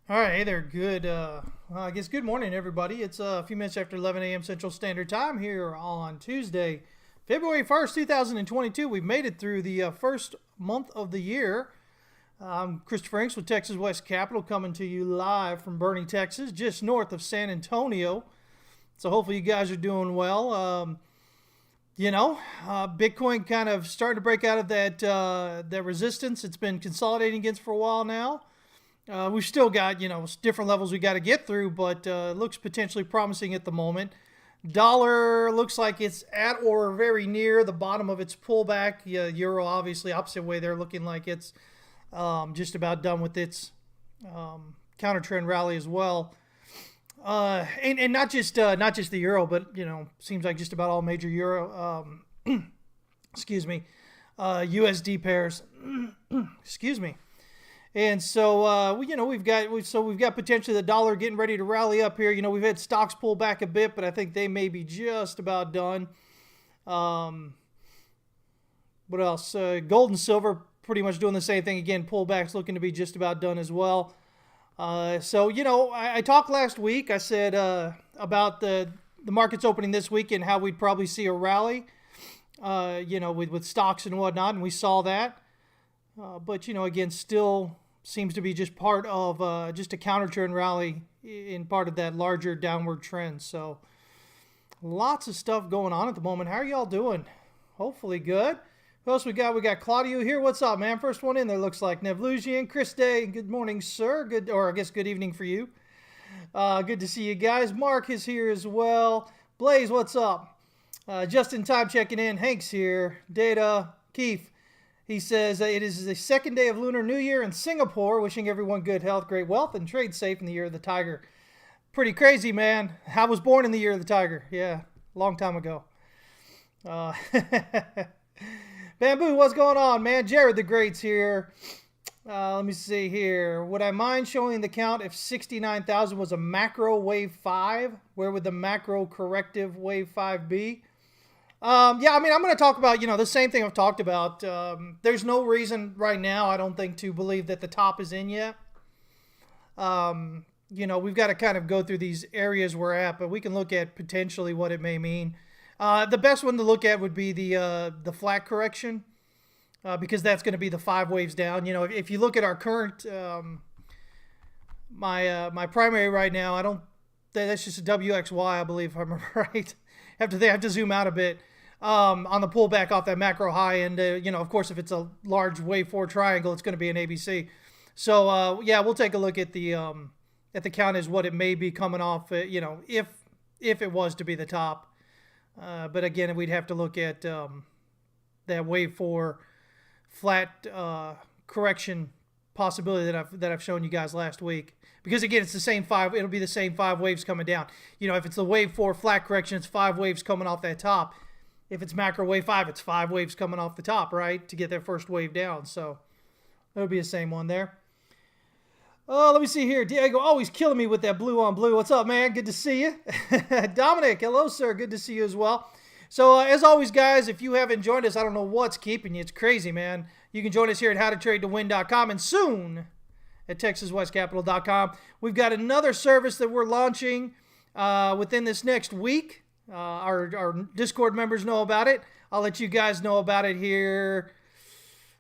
All right, hey there. I guess good morning, everybody. It's a few minutes after 11 a.m. Central Standard Time here on Tuesday, February 1st, 2022. We've made it through the first month of the year. I'm Christopher Inks with Texas West Capital coming to you live from Boerne, Texas, just north of San Antonio. So hopefully you guys are doing well. Bitcoin kind of starting to break out of that resistance it's been consolidating against for a while now. We've still got, different levels we got to get through, but it looks potentially promising at the moment. Dollar looks like it's at or very near the bottom of its pullback. Yeah, Euro, obviously, opposite way. They're looking like it's just about done with its counter trend rally as well. And not just the Euro, but, seems like just about all major Euro, USD pairs. Excuse me. And so we've got potentially the dollar getting ready to rally up here. We've had stocks pull back a bit, but I think they may be just about done. What else? Gold and silver pretty much doing the same thing again. Pullbacks looking to be just about done as well. I talked last week. I said about the markets opening this week and how we'd probably see a rally. With stocks and whatnot, and we saw that. But again, still seems to be just part of just a counter trend rally in part of that larger downward trend. So lots of stuff going on at the moment. How are y'all doing? Hopefully good. Who else we got? We got Claudio here. What's up, man? First one in there looks like Nevlusian. Chris Day, good morning, sir. Good, or I guess good evening for you. Good to see you guys. Mark is here as well. Blaze, what's up? Just in time checking in. Hank's here. Data, Keith. He says it is the second day of Lunar New Year in Singapore. Wishing everyone good health, great wealth, and trade safe in the year of the tiger. Pretty crazy, man. I was born in the year of the tiger. Yeah, long time ago. Bamboo, what's going on, man? Jared the Great's here. Let me see here. Would I mind showing the count if 69,000 was a macro wave 5? Where would the macro corrective wave 5 be? I'm going to talk about, the same thing I've talked about. There's no reason right now, I don't think, to believe that the top is in yet. We've got to kind of go through these areas we're at, but we can look at potentially what it may mean. The best one to look at would be the flat correction, because that's going to be the 5 waves down. If you look at our current, my primary right now, that's just a WXY, I believe, if I remember right. I have to zoom out a bit on the pullback off that macro high. And, of course, if it's a large wave 4 triangle, it's going to be an ABC. So, we'll take a look at the count as what it may be coming off, if it was to be the top. But, again, we'd have to look at that wave 4 flat correction possibility that I've shown you guys last week. Because, again, it's the same 5. It'll be the same 5 waves coming down. If it's the wave 4 flat correction, it's 5 waves coming off that top. If it's macro wave 5, it's 5 waves coming off the top, right, to get that first wave down. So it'll be the same one there. Let me see here. Diego always killing me with that blue on blue. What's up, man? Good to see you. Dominic, hello, sir. Good to see you as well. So, as always, guys, if you haven't joined us, I don't know what's keeping you. It's crazy, man. You can join us here at howtotradetowin.com and soon at texaswestcapital.com. We've got another service that we're launching within this next week. Our Discord members know about it. I'll let you guys know about it here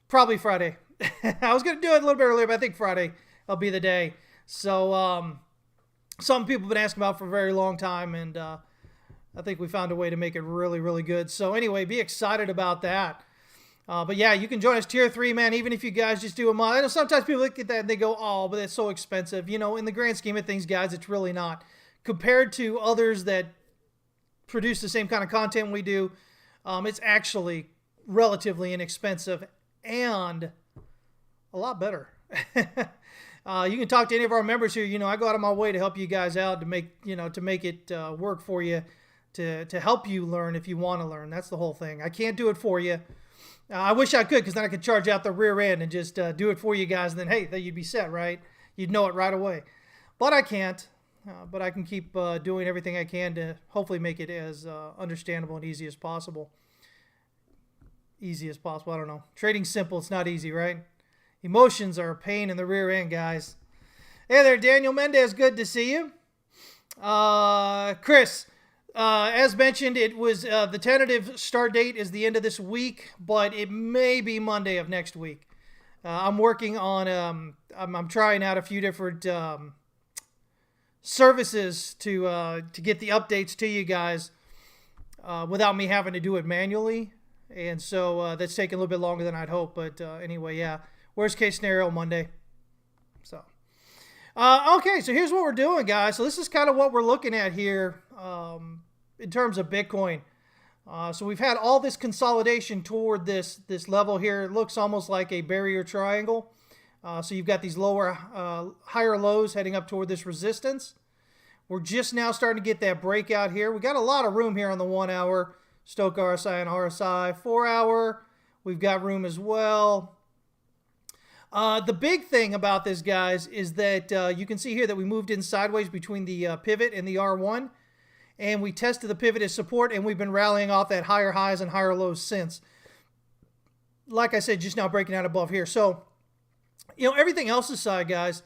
probably Friday. I was going to do it a little bit earlier, but I think Friday will be the day. So some people have been asking about for a very long time, and I think we found a way to make it really, really good. So anyway, be excited about that. But yeah, you can join us tier 3, man, even if you guys just do a month. I know sometimes people look at that and they go, oh, but that's so expensive. In the grand scheme of things, guys, it's really not. Compared to others that produce the same kind of content we do, it's actually relatively inexpensive and a lot better. You can talk to any of our members here. I go out of my way to help you guys out to make it work for you, to help you learn if you want to learn. That's the whole thing. I can't do it for you. I wish I could, because then I could charge out the rear end and just do it for you guys, and then, hey, then you'd be set, right? You'd know it right away. But I can't. But I can keep doing everything I can to hopefully make it as understandable and easy as possible. Easy as possible, I don't know. Trading simple, it's not easy, right? Emotions are a pain in the rear end, guys. Hey there, Daniel Mendez. Good to see you. Chris, as mentioned, it was the tentative start date is the end of this week, but it may be Monday of next week. I'm working on. I'm trying out a few different services to get the updates to you guys without me having to do it manually, and so that's taking a little bit longer than I'd hoped. But anyway, yeah. Worst case scenario, Monday. So. Okay, so here's what we're doing, guys. So this is kind of what we're looking at here in terms of Bitcoin. So we've had all this consolidation toward this level here. It looks almost like a barrier triangle. So you've got these higher lows heading up toward this resistance. We're just now starting to get that breakout here. We got a lot of room here on the 1 hour, Stochastic RSI and RSI. 4 hour, we've got room as well. The big thing about this, guys, is that you can see here that we moved in sideways between the pivot and the R1, and we tested the pivot as support, and we've been rallying off that higher highs and higher lows since. Like I said, just now breaking out above here. So, everything else aside, guys,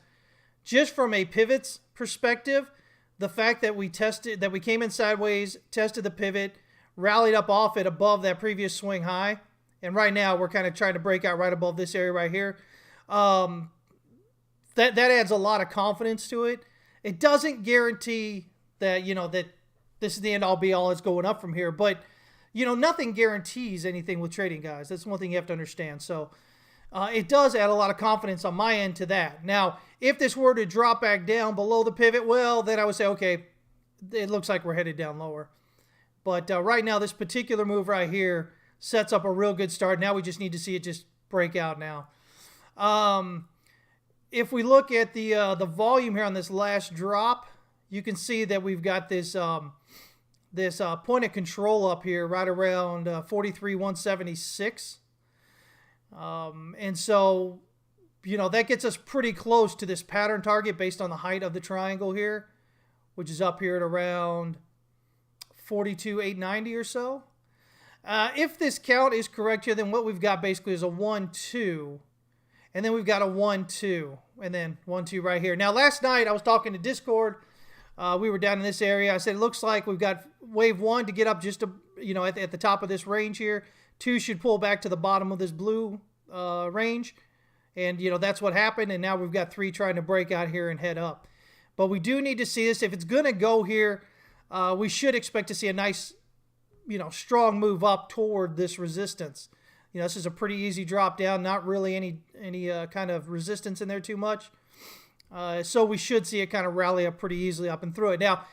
just from a pivots perspective, the fact that we came in sideways, tested the pivot, rallied up off it above that previous swing high, and right now we're kind of trying to break out right above this area right here. That adds a lot of confidence to it. It doesn't guarantee that, that this is the end all be all, it's going up from here. But, nothing guarantees anything with trading, guys. That's one thing you have to understand. So it does add a lot of confidence on my end to that. Now, if this were to drop back down below the pivot, well, then I would say, okay, it looks like we're headed down lower. But right now, this particular move right here sets up a real good start. Now we just need to see it just break out now. If we look at the volume here on this last drop, you can see that we've got this point of control up here right around 43,176. And so, that gets us pretty close to this pattern target based on the height of the triangle here, which is up here at around 42,890 or so. If this count is correct here, then what we've got basically is a 1-2. And then we've got a 1-2, and then 1-2 right here. Now, last night I was talking to Discord. We were down in this area. I said it looks like we've got wave 1 to get up just at the top of this range here. 2 should pull back to the bottom of this blue range, and that's what happened. And now we've got 3 trying to break out here and head up. But we do need to see this. If it's going to go here, we should expect to see a nice, strong move up toward this resistance. This is a pretty easy drop down, not really any kind of resistance in there too much. So we should see it kind of rally up pretty easily up and through it. Now,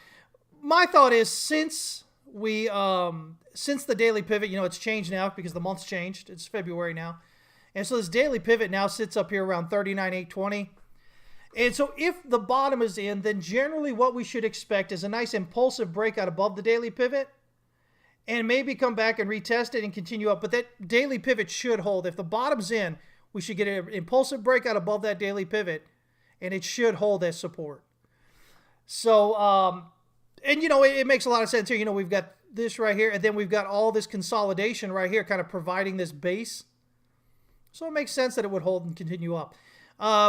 my thought is since the daily pivot, it's changed now because the month's changed. It's February now. And so this daily pivot now sits up here around 39,820. And so if the bottom is in, then generally what we should expect is a nice impulsive breakout above the daily pivot, and maybe come back and retest it and continue up. But that daily pivot should hold. If the bottom's in, we should get an impulsive breakout above that daily pivot, and it should hold as support. So, it makes a lot of sense here. We've got this right here, and then we've got all this consolidation right here kind of providing this base. So it makes sense that it would hold and continue up.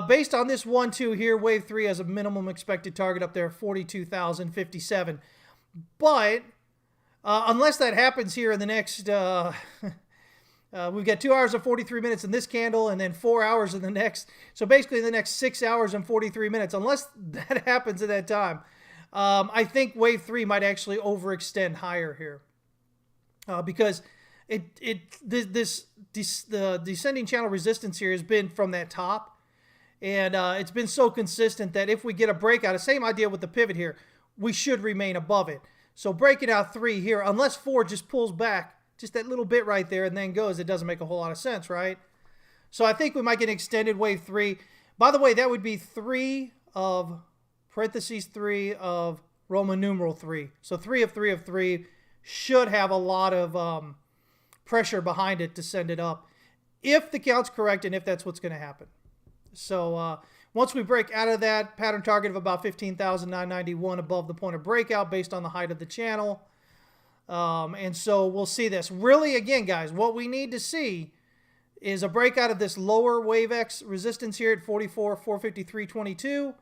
Based on this 1-2 here, wave 3 has a minimum expected target up there, 42,057. But unless that happens here in the next, we've got 2 hours and 43 minutes in this candle, and then 4 hours in the next. So basically the next 6 hours and 43 minutes, unless that happens at that time, I think wave 3 might actually overextend higher here, because the descending channel resistance here has been from that top, and it's been so consistent that if we get a breakout, the same idea with the pivot here, we should remain above it. So breaking out 3 here, unless 4 just pulls back just that little bit right there and then goes, it doesn't make a whole lot of sense, right? So I think we might get an extended wave 3. By the way, that would be 3 of Roman numeral 3. So 3 of 3 of 3 should have a lot of pressure behind it to send it up, if the count's correct and if that's what's going to happen. So once we break out of that pattern target of about 15,991 above the point of breakout based on the height of the channel. And so we'll see this. Really, again, guys, what we need to see is a breakout of this lower wave X resistance here at 44,453.22.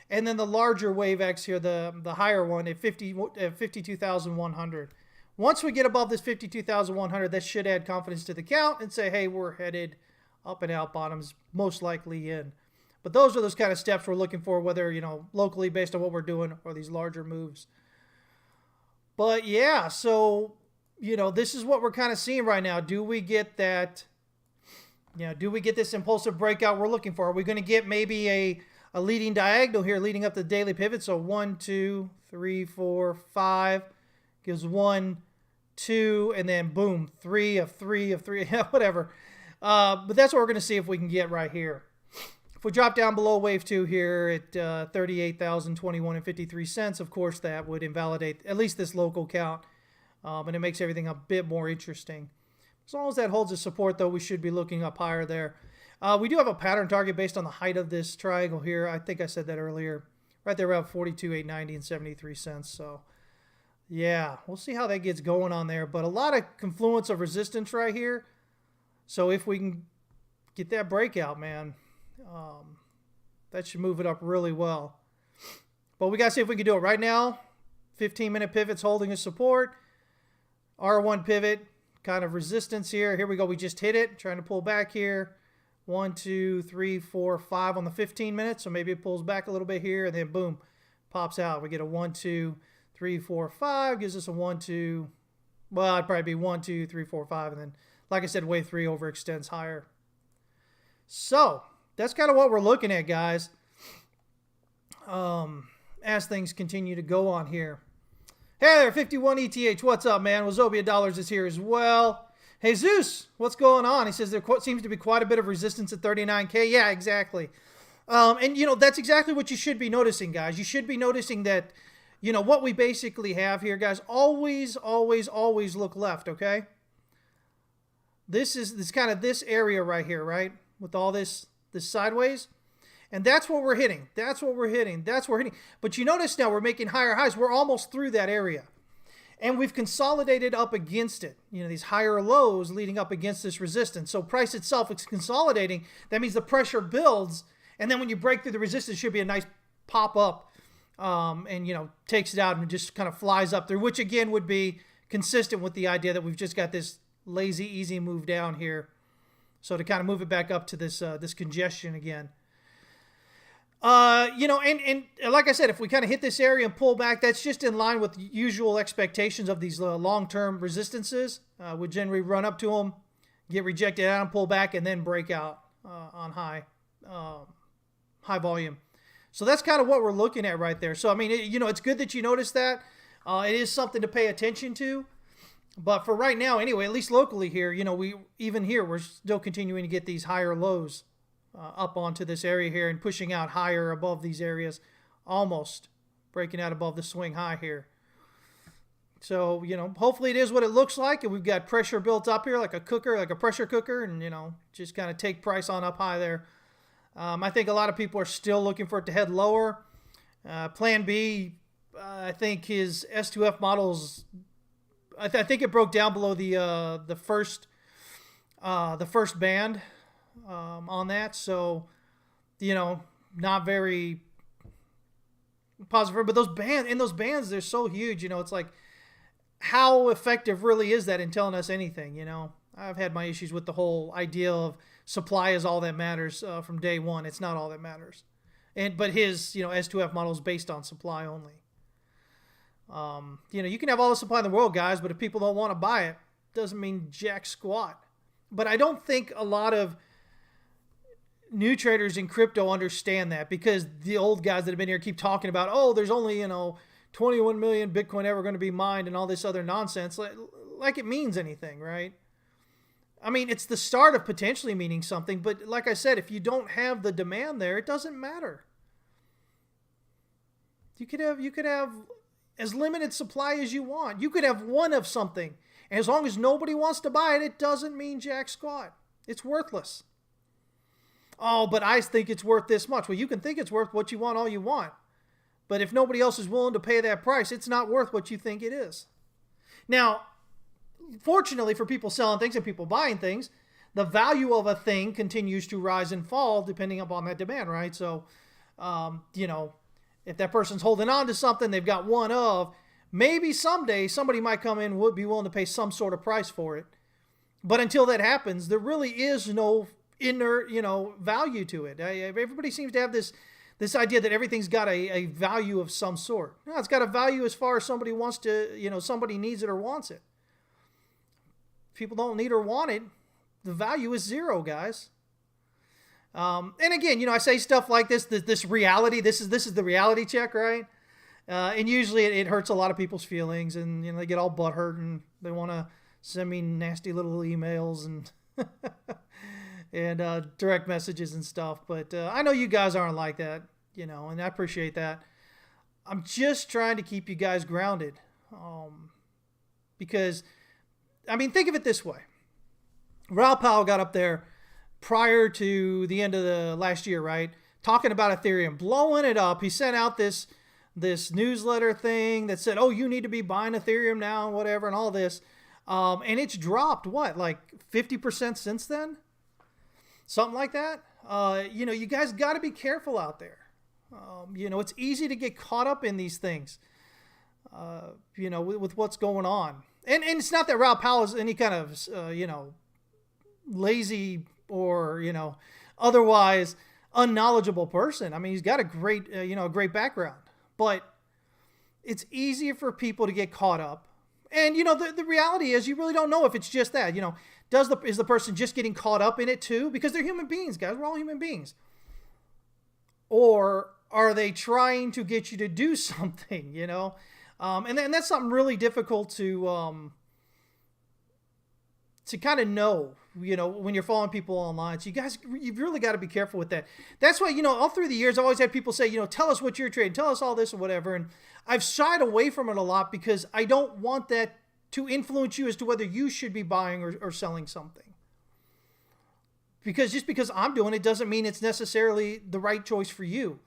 And then the larger wave X here, the higher one at 52,100. Once we get above this 52,100, that should add confidence to the count and say, hey, we're headed up and out, bottoms most likely in. But those are those kind of steps we're looking for, whether, locally based on what we're doing or these larger moves. But yeah, so, this is what we're kind of seeing right now. Do we get that, do we get this impulsive breakout we're looking for? Are we going to get maybe a leading diagonal here leading up to the daily pivot? So 1, 2, 3, 4, 5 gives 1, 2, and then boom, 3 of 3 of 3, whatever. But that's what we're going to see if we can get right here. If we drop down below wave 2 here at 38,021.53 cents, of course that would invalidate at least this local count, and it makes everything a bit more interesting. As long as that holds a support, though, we should be looking up higher there. We do have a pattern target based on the height of this triangle here. I think I said that earlier. Right there around 42,890 and 73 cents. So, yeah, we'll see how that gets going on there. But a lot of confluence of resistance right here. So if we can get that breakout, man, that should move it up really well. But we got to see if we can do it right now. 15-minute pivots holding a support. R1 pivot, kind of resistance here. Here we go. We just hit it. Trying to pull back here. 1, 2, 3, 4, 5 on the 15 minutes. So maybe it pulls back a little bit here, and then boom, pops out. We get a 1, 2, 3, 4, 5. Gives us a 1, 2. Well, it'd probably be 1, 2, 3, 4, 5. And then, like I said, wave 3 overextends higher. So that's kind of what we're looking at, guys, as things continue to go on here. Hey there, 51 ETH. What's up, man? Wazobia Dollars is here as well. Hey, Zeus, what's going on? He says there seems to be quite a bit of resistance at 39K. Yeah, exactly. And, that's exactly what you should be noticing, guys. You should be noticing that, what we basically have here, guys, always, always, always look left, okay? This is kind of this area right here, right? With all this sideways. And that's what we're hitting. That's what we're hitting. That's what we're hitting. But you notice now we're making higher highs. We're almost through that area. And we've consolidated up against it. These higher lows leading up against this resistance. So price itself is consolidating. That means the pressure builds. And then when you break through the resistance, should be a nice pop up. And, takes it out and just kind of flies up through. Which, again, would be consistent with the idea that we've just got this lazy, easy move down here. So to kind of move it back up to this this congestion again. And like I said, if we kind of hit this area and pull back, that's just in line with usual expectations of these long-term resistances. We generally run up to them, get rejected out and pull back, and then break out on high volume. So that's kind of what we're looking at right there. So, I mean, it's good that you noticed that. It is something to pay attention to. But for right now, anyway, at least locally here, we're still continuing to get these higher lows up onto this area here and pushing out higher above these areas, almost breaking out above the swing high here. So, hopefully it is what it looks like, and we've got pressure built up here like a cooker, like a pressure cooker, and, just kind of take price on up high there. I think a lot of people are still looking for it to head lower. Plan B, I think his S2F models, I think it broke down below the first band on that. So, not very positive. But those bands, they're so huge. It's like, how effective really is that in telling us anything? I've had my issues with the whole idea of supply is all that matters from day one. It's not all that matters. But his, S2F model is based on supply only. You can have all the supply in the world, guys, but if people don't want to buy it, doesn't mean jack squat. But I don't think a lot of new traders in crypto understand that, because the old guys that have been here keep talking about, oh, there's only, 21 million Bitcoin ever going to be mined and all this other nonsense. Like it means anything, right? I mean, it's the start of potentially meaning something, but like I said, if you don't have the demand there, it doesn't matter. You could have as limited supply as you want. You could have one of something. And as long as nobody wants to buy it, it doesn't mean jack squat. It's worthless. Oh, but I think it's worth this much. Well, you can think it's worth what you want all you want. But if nobody else is willing to pay that price, it's not worth what you think it is. Now, fortunately for people selling things and people buying things, the value of a thing continues to rise and fall depending upon that demand, right? So, If that person's holding on to something, they've got one of, maybe someday somebody might come in and would be willing to pay some sort of price for it. But until that happens, there really is no inner, value to it. Everybody seems to have this idea that everything's got a value of some sort. No, it's got a value as far as somebody wants to, somebody needs it or wants it. If people don't need or want it, the value is zero, guys. And again, I say stuff like this reality, this is the reality check, right? And usually it hurts a lot of people's feelings, and they get all butthurt and they want to send me nasty little emails and and direct messages and stuff. But I know you guys aren't like that, and I appreciate that. I'm just trying to keep you guys grounded, because think of it this way. Raoul Pal got up there prior to the end of the last year, right? Talking about Ethereum, blowing it up. He sent out this newsletter thing that said, oh, you need to be buying Ethereum now and whatever and all this. And it's dropped, like 50% since then? Something like that. You guys got to be careful out there. It's easy to get caught up in these things, with what's going on. And it's not that Raoul Pal is any kind of, lazy or, otherwise unknowledgeable person. He's got a great, great background. But it's easier for people to get caught up. And, the reality is you really don't know if it's just that. Is the person just getting caught up in it too? Because they're human beings, guys. We're all human beings. Or are they trying to get you to do something, And that's something really difficult to kind of know, when you're following people online. So you've really got to be careful with that. That's why, all through the years, I've always had people say, tell us what you're trading, tell us all this or whatever. And I've shied away from it a lot because I don't want that to influence you as to whether you should be buying or selling something. Because just because I'm doing it doesn't mean it's necessarily the right choice for you.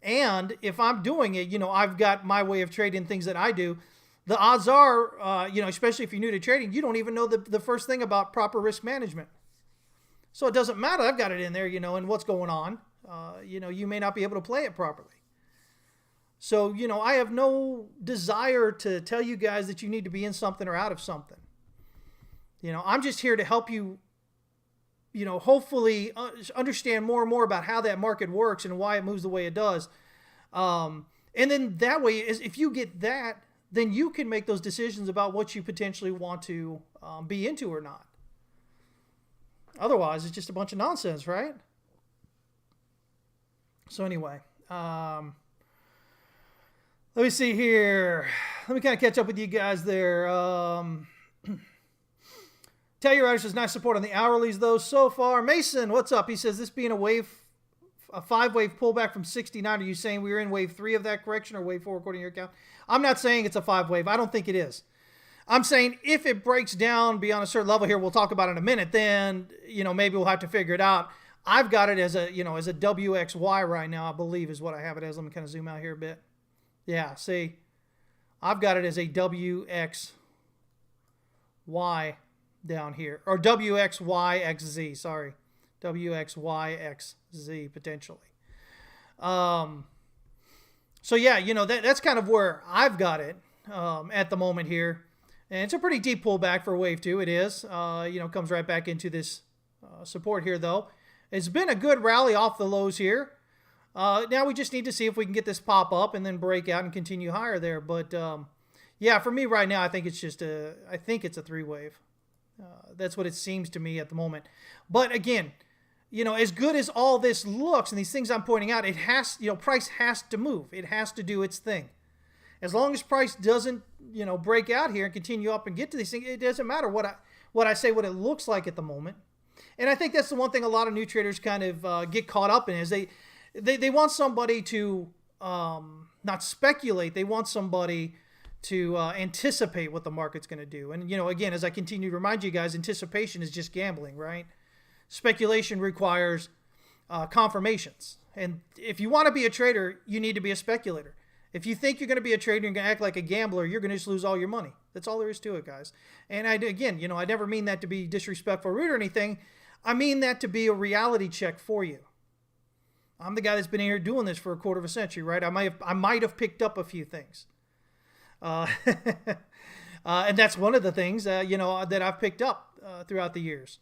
And if I'm doing it, I've got my way of trading things that I do. The odds are, especially if you're new to trading, you don't even know the first thing about proper risk management. So it doesn't matter. I've got it in there, and what's going on. You may not be able to play it properly. So, I have no desire to tell you guys that you need to be in something or out of something. I'm just here to help you, hopefully understand more and more about how that market works and why it moves the way it does. And then that way, if you get that, then you can make those decisions about what you potentially want to be into or not. Otherwise, it's just a bunch of nonsense, right? So anyway, let me see here. Let me kind of catch up with you guys there. Tell your writers there's nice support on the hourlies, though, so far. Mason, what's up? He says, this being a 5-wave pullback from 69, are you saying we were in wave 3 of that correction or wave 4 according to your account? I'm not saying it's a 5-wave. I don't think it is. I'm saying if it breaks down beyond a certain level here, we'll talk about it in a minute, then, maybe we'll have to figure it out. I've got it as a WXY right now, I believe is what I have it as. Let me kind of zoom out here a bit. Yeah, see, I've got it as a WXY down here, or WXYXZ, sorry. WXYXZ potentially. So yeah, that's kind of where I've got it at the moment here. And it's a pretty deep pullback for wave 2. It is, comes right back into this support here though. It's been a good rally off the lows here. Now we just need to see if we can get this pop up and then break out and continue higher there. But yeah, for me right now, I think it's it's a 3-wave. That's what it seems to me at the moment. But again, as good as all this looks and these things I'm pointing out, it has, price has to move. It has to do its thing. As long as price doesn't, break out here and continue up and get to these things, it doesn't matter what I say, what it looks like at the moment. And I think that's the one thing a lot of new traders kind of get caught up in is they want somebody to not speculate. They want somebody to anticipate what the market's going to do. And, again, as I continue to remind you guys, anticipation is just gambling, right? Speculation requires confirmations. And if you want to be a trader, you need to be a speculator. If you think you're going to be a trader and you're going to act like a gambler, you're going to just lose all your money. That's all there is to it, guys. And I never mean that to be disrespectful or rude or anything. I mean that to be a reality check for you. I'm the guy that's been here doing this for a quarter of a century, right? I might have picked up a few things. And that's one of the things, that I've picked up throughout the years.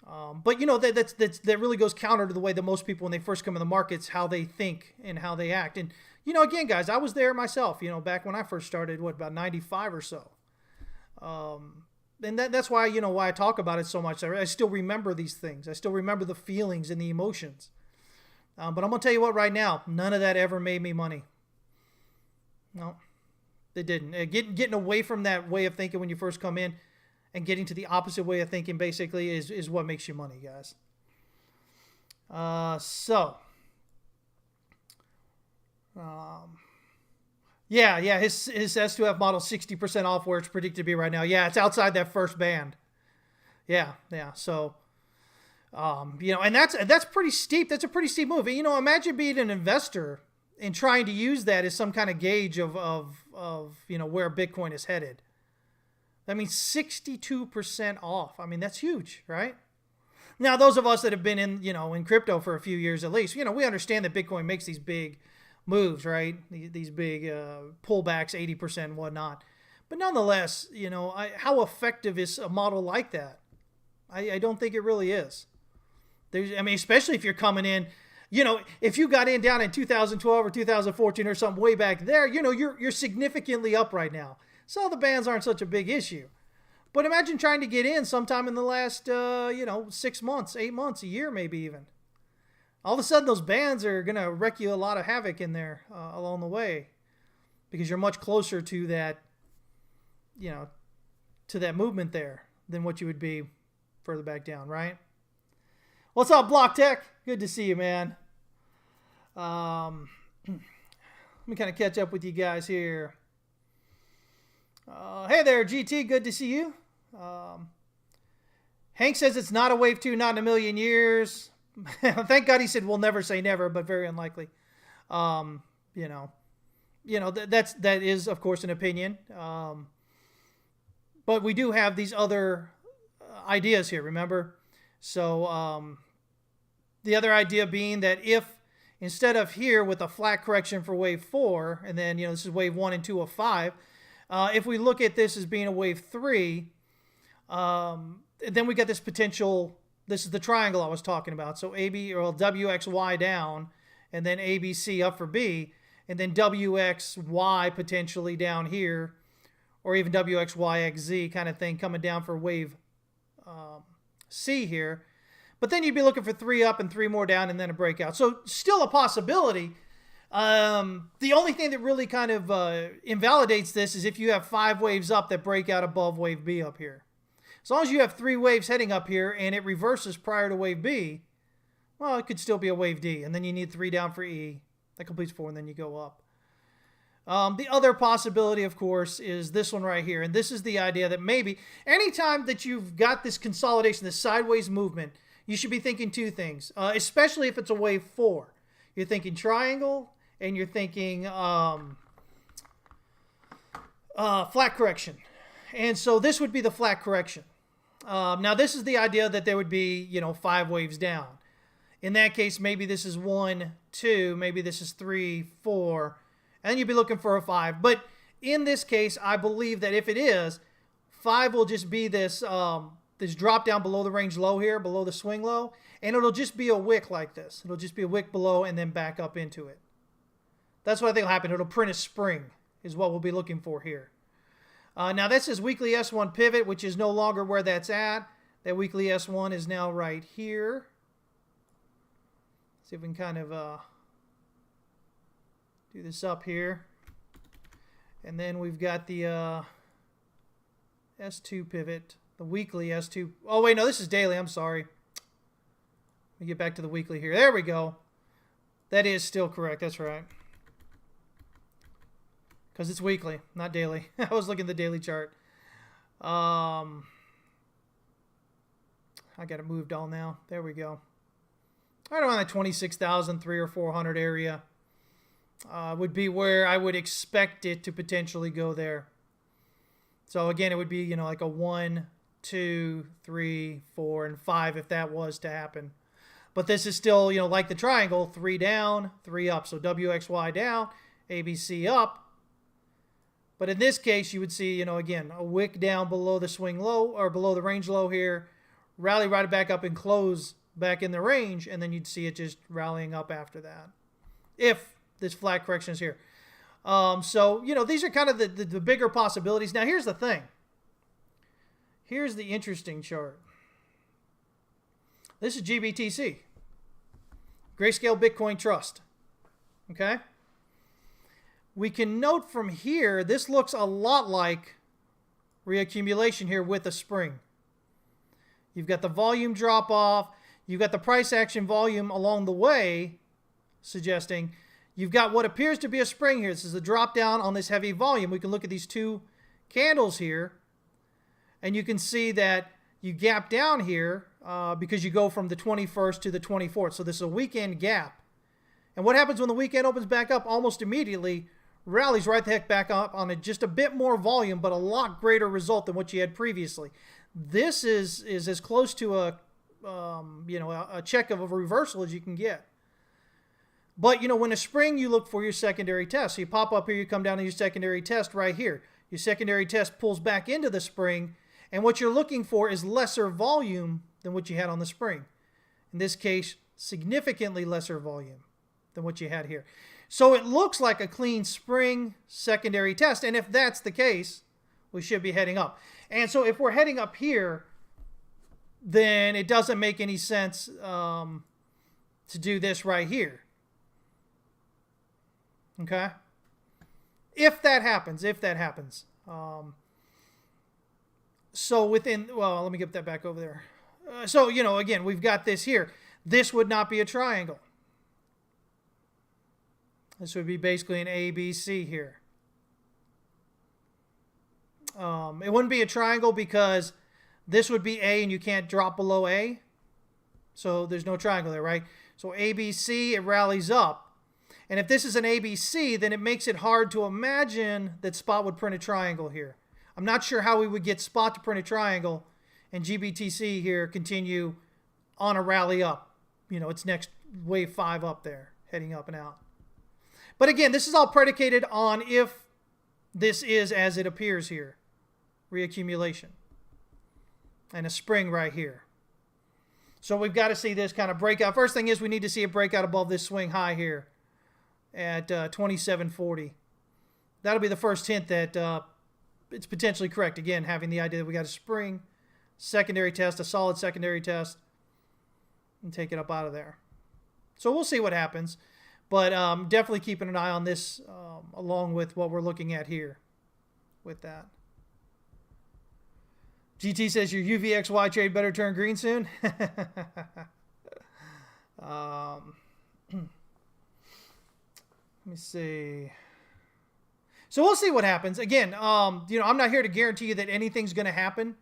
But that really goes counter to the way that most people, when they first come in the markets, how they think and how they act. And again, guys, I was there myself. Back when I first started, about 95 or so. And that's why why I talk about it so much. I still remember these things. I still remember the feelings and the emotions. But I'm gonna tell you what, right now, none of that ever made me money. No, it didn't. Getting away from that way of thinking when you first come in, and getting to the opposite way of thinking basically is what makes you money, guys. His S2F model 60% off where it's predicted to be right now. Yeah, it's outside that first band. Yeah. So, and that's pretty steep. That's a pretty steep move. Imagine being an investor and trying to use that as some kind of gauge of where Bitcoin is headed. I mean, 62% off. I mean, that's huge, right? Now, those of us that have been in crypto for a few years at least, we understand that Bitcoin makes these big moves, right? These big pullbacks, 80% and whatnot. But nonetheless, how effective is a model like that? I don't think it really is. Especially if you're coming in, if you got in down in 2012 or 2014 or something way back there, you're significantly up right now. So the bands aren't such a big issue. But imagine trying to get in sometime in the last, 6 months, 8 months, a year maybe even. All of a sudden those bands are going to wreak you a lot of havoc in there along the way, because you're much closer to that, to that movement there than what you would be further back down, right? What's up, Block Tech? Good to see you, man. Let me kind of catch up with you guys here. Hey there, GT. Good to see you. Hank says it's not a wave 2, not in a million years. Thank God he said we'll never say never, but very unlikely. That is of course an opinion. But we do have these other ideas here, remember? So the other idea being that if instead of here with a flat correction for wave 4, and then this is wave 1 and 2 of 5, if we look at this as being a wave 3, then we get this potential. This is the triangle I was talking about. So WXY down, and then ABC up for B, and then WXY potentially down here, or even WXYXZ kind of thing coming down for wave C here. But then you'd be looking for 3 up and 3 more down, and then a breakout. So still a possibility. The only thing that really kind of invalidates this is if you have 5 waves up that break out above wave B up here. As long as you have 3 waves heading up here and it reverses prior to wave B, well, it could still be a wave D. And then you need 3 down for E. That completes 4, and then you go up. The other possibility, of course, is this one right here. And this is the idea that maybe anytime that you've got this consolidation, this sideways movement, you should be thinking 2 things, especially if it's a wave 4. You're thinking triangle, and you're thinking flat correction. And so this would be the flat correction. Now, this is the idea that there would be, 5 waves down. In that case, maybe this is 1, 2, maybe this is 3, 4, and then you'd be looking for a 5. But in this case, I believe that if it is, 5 will just be this this drop down below the range low here, below the swing low, and it'll just be a wick like this. It'll just be a wick below and then back up into it. That's what I think will happen. It'll print a spring is what we'll be looking for here. Now, this is weekly S1 pivot, which is no longer where that's at. That weekly S1 is now right here. See if we can kind of do this up here. And then we've got the S2 pivot, the weekly S2. Oh, wait, no, this is daily. I'm sorry. Let me get back to the weekly here. There we go. That is still correct. That's right. Because it's weekly, not daily. I was looking at the daily chart. I got it moved all now. There we go. Right around that 26,000, 300 or 400 area would be where I would expect it to potentially go there. So again, it would be, like a 1, 2, 3, 4, and 5 if that was to happen. But this is still, like the triangle, 3 down, 3 up. So WXY down, ABC up. But in this case, you would see, again, a wick down below the swing low or below the range low here, rally right back up and close back in the range, and then you'd see it just rallying up after that. If this flat correction is here. So, these are kind of the bigger possibilities. Now, here's the thing. Here's the interesting chart. This is GBTC. Grayscale Bitcoin Trust. Okay? We can note from here, this looks a lot like reaccumulation here with a spring. You've got the volume drop off. You've got the price action volume along the way, suggesting you've got what appears to be a spring here. This is a drop down on this heavy volume. We can look at these two candles here, and you can see that you gap down here because you go from the 21st to the 24th. So this is a weekend gap. And what happens when the weekend opens back up? Almost immediately rallies right the heck back up on just a bit more volume, but a lot greater result than what you had previously. This is as close to a check of a reversal as you can get. But, when a spring, you look for your secondary test. So you pop up here, you come down to your secondary test right here. Your secondary test pulls back into the spring, and what you're looking for is lesser volume than what you had on the spring. In this case, significantly lesser volume than what you had here. So it looks like a clean spring secondary test, and if that's the case, we should be heading up. And so if we're heading up here, then it doesn't make any sense to do this right here. Okay? If that happens. So within, well, let me get that back over there. So, again, we've got this here. This would not be a triangle. This would be basically an ABC here. It wouldn't be a triangle because this would be A and you can't drop below A. So there's no triangle there, right? So ABC, it rallies up. And if this is an ABC, then it makes it hard to imagine that spot would print a triangle here. I'm not sure how we would get spot to print a triangle and GBTC here continue on a rally up. It's next wave 5 up there, heading up and out. But again, this is all predicated on if this is as it appears here. Reaccumulation. And a spring right here. So we've got to see this kind of breakout. First thing is we need to see a breakout above this swing high here at 2740. That'll be the first hint that it's potentially correct. Again, having the idea that we got a spring, secondary test, a solid secondary test, and take it up out of there. So we'll see what happens. But definitely keeping an eye on this along with what we're looking at here with that. GT says your UVXY trade better turn green soon. Let me see. So we'll see what happens. Again, I'm not here to guarantee you that anything's going to happen.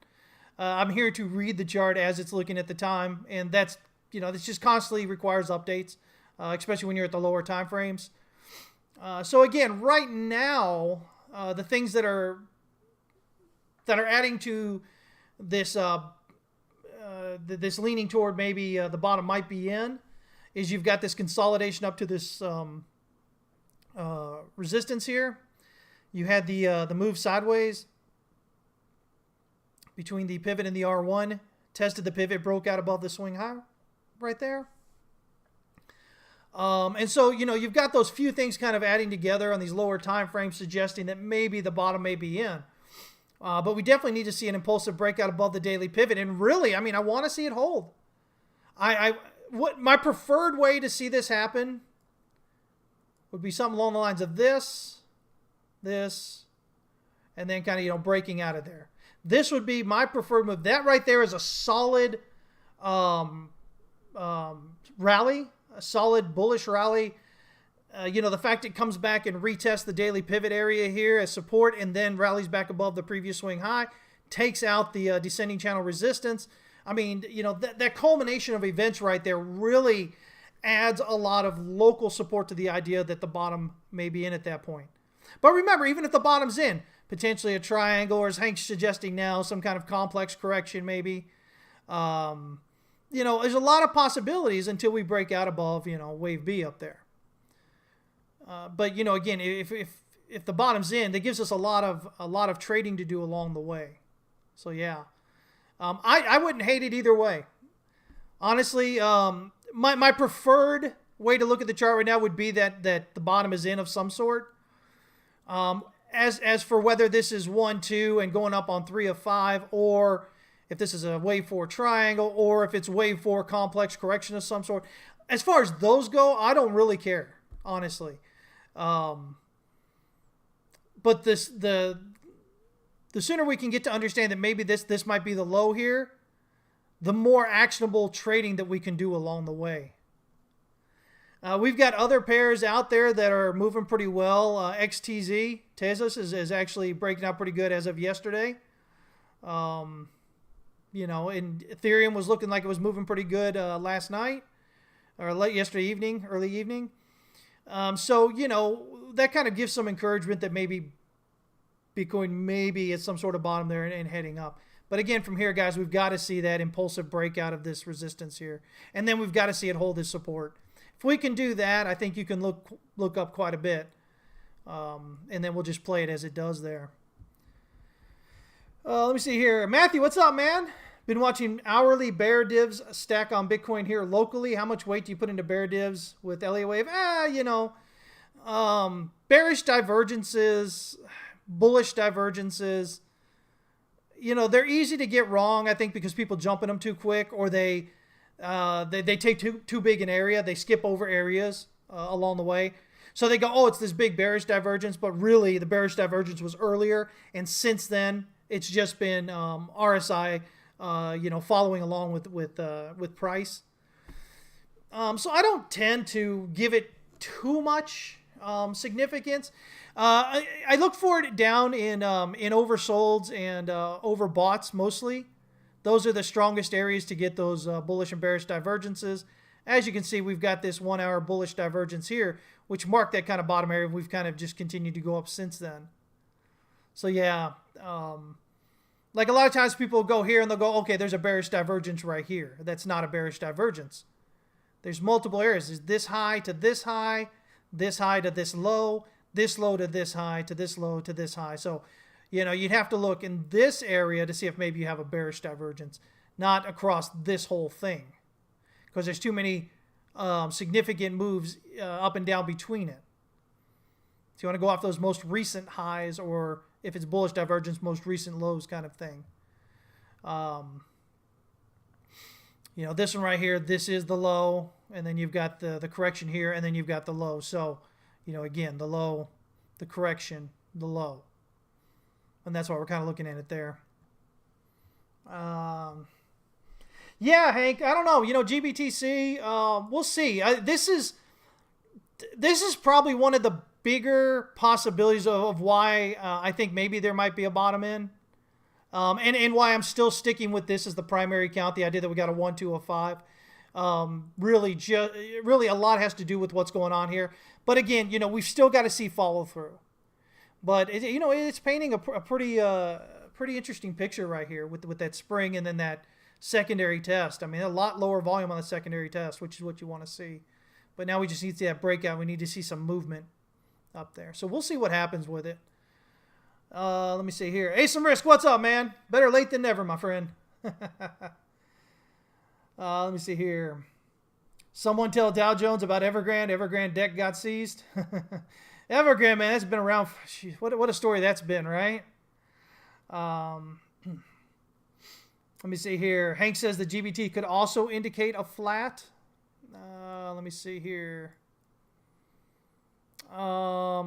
I'm here to read the chart as it's looking at the time, and that's this just constantly requires updates, especially when you're at the lower time frames. So again, right now, the things that are adding to this this leaning toward maybe the bottom might be in is you've got this consolidation up to this resistance here. You had the move sideways between the pivot and the R1, tested the pivot, broke out above the swing high right there. And so, you've got those few things kind of adding together on these lower time frames, suggesting that maybe the bottom may be in. But we definitely need to see an impulsive breakout above the daily pivot. And really, I want to see it hold. What my preferred way to see this happen would be something along the lines of this, and then kind of, breaking out of there. This would be my preferred move. That right there is a solid rally, a solid bullish rally. The fact it comes back and retests the daily pivot area here as support and then rallies back above the previous swing high, takes out the descending channel resistance. That culmination of events right there really adds a lot of local support to the idea that the bottom may be in at that point. But remember, even if the bottom's in, potentially a triangle, or as Hank's suggesting now, some kind of complex correction maybe. there's a lot of possibilities until we break out above, wave B up there. But again, if the bottom's in, that gives us a lot of trading to do along the way. So yeah, I wouldn't hate it either way. Honestly, my preferred way to look at the chart right now would be that the bottom is in of some sort. As for whether this is 1, 2 and going up on 3 of 5, or if this is a wave 4 triangle, or if it's wave 4 complex correction of some sort. As far as those go, I don't really care, honestly. But the sooner we can get to understand that maybe this might be the low here, the more actionable trading that we can do along the way. We've got other pairs out there that are moving pretty well. XTZ, Tezos, is actually breaking out pretty good as of yesterday. And Ethereum was looking like it was moving pretty good last night, or early evening. So, that kind of gives some encouragement that maybe Bitcoin maybe is some sort of bottom there and heading up. But again, from here, guys, we've got to see that impulsive breakout of this resistance here. And then we've got to see it hold this support. If we can do that, I think you can look up quite a bit. And then we'll just play it as it does there. Let me see here. Matthew, what's up, man? Been watching hourly bear divs stack on Bitcoin here locally. How much weight do you put into bear divs with Elliott Wave? Bearish divergences, bullish divergences. They're easy to get wrong, I think, because people jump in them too quick, or they take too big an area. They skip over areas along the way. So they go, oh, it's this big bearish divergence, but really the bearish divergence was earlier, and since then it's just been RSI, following along with price. So I don't tend to give it too much significance. I look for it down in oversolds and overboughts mostly. Those are the strongest areas to get those bullish and bearish divergences. As you can see, we've got this 1 hour bullish divergence here, which marked that kind of bottom area. We've kind of just continued to go up since then. So yeah, like a lot of times people go here and they'll go, okay, there's a bearish divergence right here. That's not a bearish divergence. There's multiple areas. There's this high to this high to this low to this high to this low to this high. So, you'd have to look in this area to see if maybe you have a bearish divergence, not across this whole thing, because there's too many significant moves up and down between it. So you want to go off those most recent highs, or if it's bullish divergence, most recent lows kind of thing. This one right here, this is the low, and then you've got the correction here, and then you've got the low. So, again, the low, the correction, the low. And that's why we're kind of looking at it there. Yeah, Hank, I don't know. GBTC, we'll see. This is probably one of the bigger possibilities of why I think maybe there might be a bottom in. And why I'm still sticking with this as the primary count, the idea that we got a 1, 2, a 5. Really a lot has to do with what's going on here. But again, we've still got to see follow through. But it's painting a pretty interesting picture right here with that spring and then that secondary test. I mean, a lot lower volume on the secondary test, which is what you want to see. But now we just need to see that breakout. We need to see some movement up there. So we'll see what happens with it. Let me see here. Ace and Risk, what's up, man? Better late than never, my friend. Let me see here. Someone tell Dow Jones about Evergrande. Evergrande deck got seized. Evergrande, man, that's been around. What a story that's been, right? Let me see here. Hank says the GBT could also indicate a flat. Let me see here. Let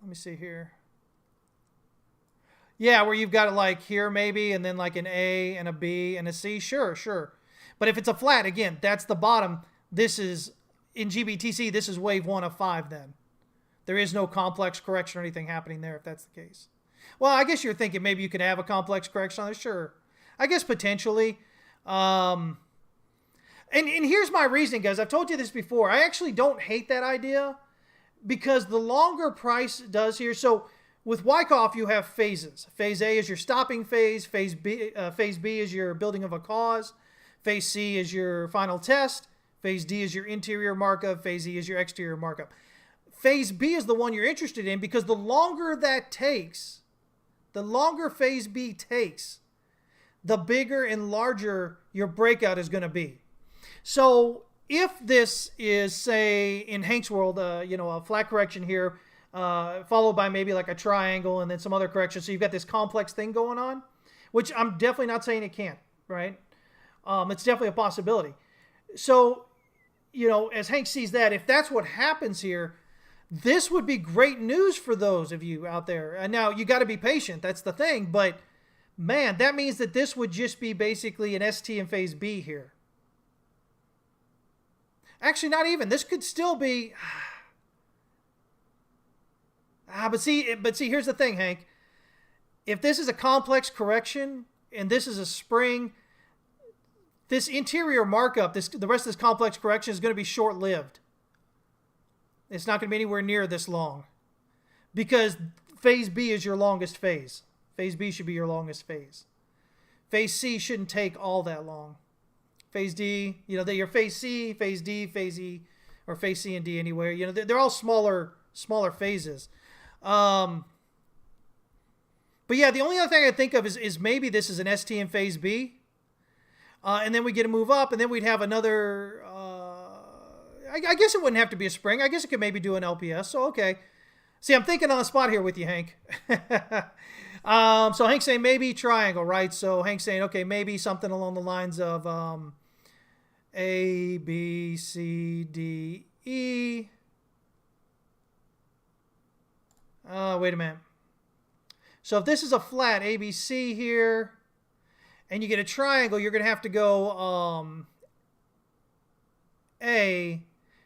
me see here. Yeah, where you've got it like here maybe, and then like an A and a B and a C. Sure. But if it's a flat, again, that's the bottom. This is, in GBTC, this is wave 1 of 5 then. There is no complex correction or anything happening there if that's the case. Well, I guess you're thinking maybe you could have a complex correction on there. Sure. I guess potentially. And here's my reasoning, guys. I've told you this before. I actually don't hate that idea because the longer price does here. So With Wyckoff, you have phases. Phase A is your stopping phase. Phase B is your building of a cause. Phase C is your final test. Phase D is your interior markup. Phase E is your exterior markup. Phase B is the one you're interested in because the longer that takes, the longer phase B takes, the bigger and larger your breakout is going to be. So if this is, say, in Hank's world, a flat correction here, followed by maybe like a triangle and then some other correction, so you've got this complex thing going on, which I'm definitely not saying it can't, right? It's definitely a possibility. So, as Hank sees that, if that's what happens here, this would be great news for those of you out there. And now you got to be patient. That's the thing. But man, that means that this would just be basically an ST in phase B here. Actually, not even. This could still be. But see, here's the thing, Hank. If this is a complex correction and this is a spring, this interior markup, the rest of this complex correction is going to be short-lived. It's not going to be anywhere near this long because phase B is your longest phase. Phase B should be your longest phase. Phase C shouldn't take all that long. Phase D, your phase C, phase D, phase E, or phase C and D anywhere. They're all smaller phases. But yeah, the only other thing I think of is maybe this is an ST in phase B. And then we get a move up, and then we'd have another... I guess it wouldn't have to be a spring. I guess it could maybe do an LPS. So, okay. See, I'm thinking on the spot here with you, Hank. So Hank's saying maybe triangle, right? So Hank's saying, okay, maybe something along the lines of A, B, C, D, E. Wait a minute. So if this is a flat ABC here, and you get a triangle, you're going to have to go A,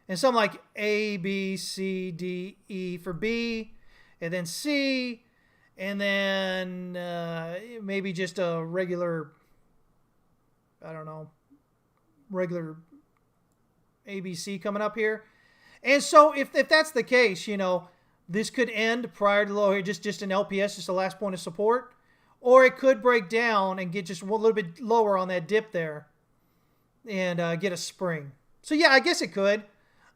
and something like A, B, C, D, E for B, and then C, and then maybe just a regular, regular ABC coming up here. And so if that's the case, this could end prior to low here, just an LPS, just the last point of support. Or it could break down and get just a little bit lower on that dip there and get a spring. So, yeah, I guess it could,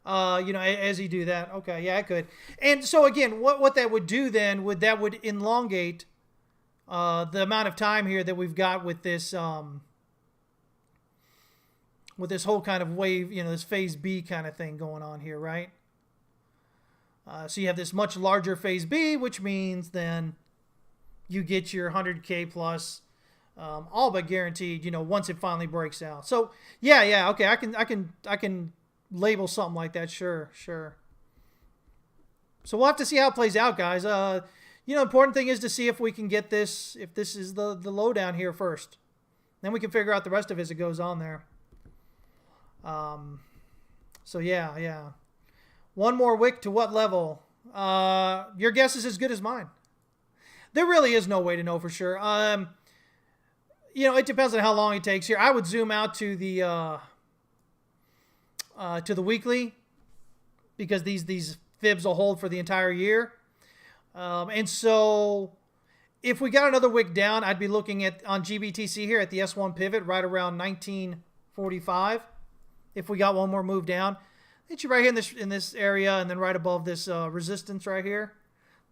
as you do that. Okay, yeah, it could. And so, again, what that would do then, would elongate the amount of time here that we've got with this whole kind of wave, this phase B kind of thing going on here, right? So you have this much larger phase B, which means then you get your 100K plus, all but guaranteed, once it finally breaks out. So yeah, okay, I can label something like that, sure. So we'll have to see how it plays out, guys. The important thing is to see if we can get this, if this is the low down here first. Then we can figure out the rest of it as it goes on there. So yeah. One more wick to what level? Your guess is as good as mine. There really is no way to know for sure. It depends on how long it takes here. I would zoom out to the weekly because these fibs will hold for the entire year. And so if we got another wick down, I'd be looking on GBTC here at the S1 pivot right around 1945. If we got one more move down, it's right here in this area, and then right above this resistance right here.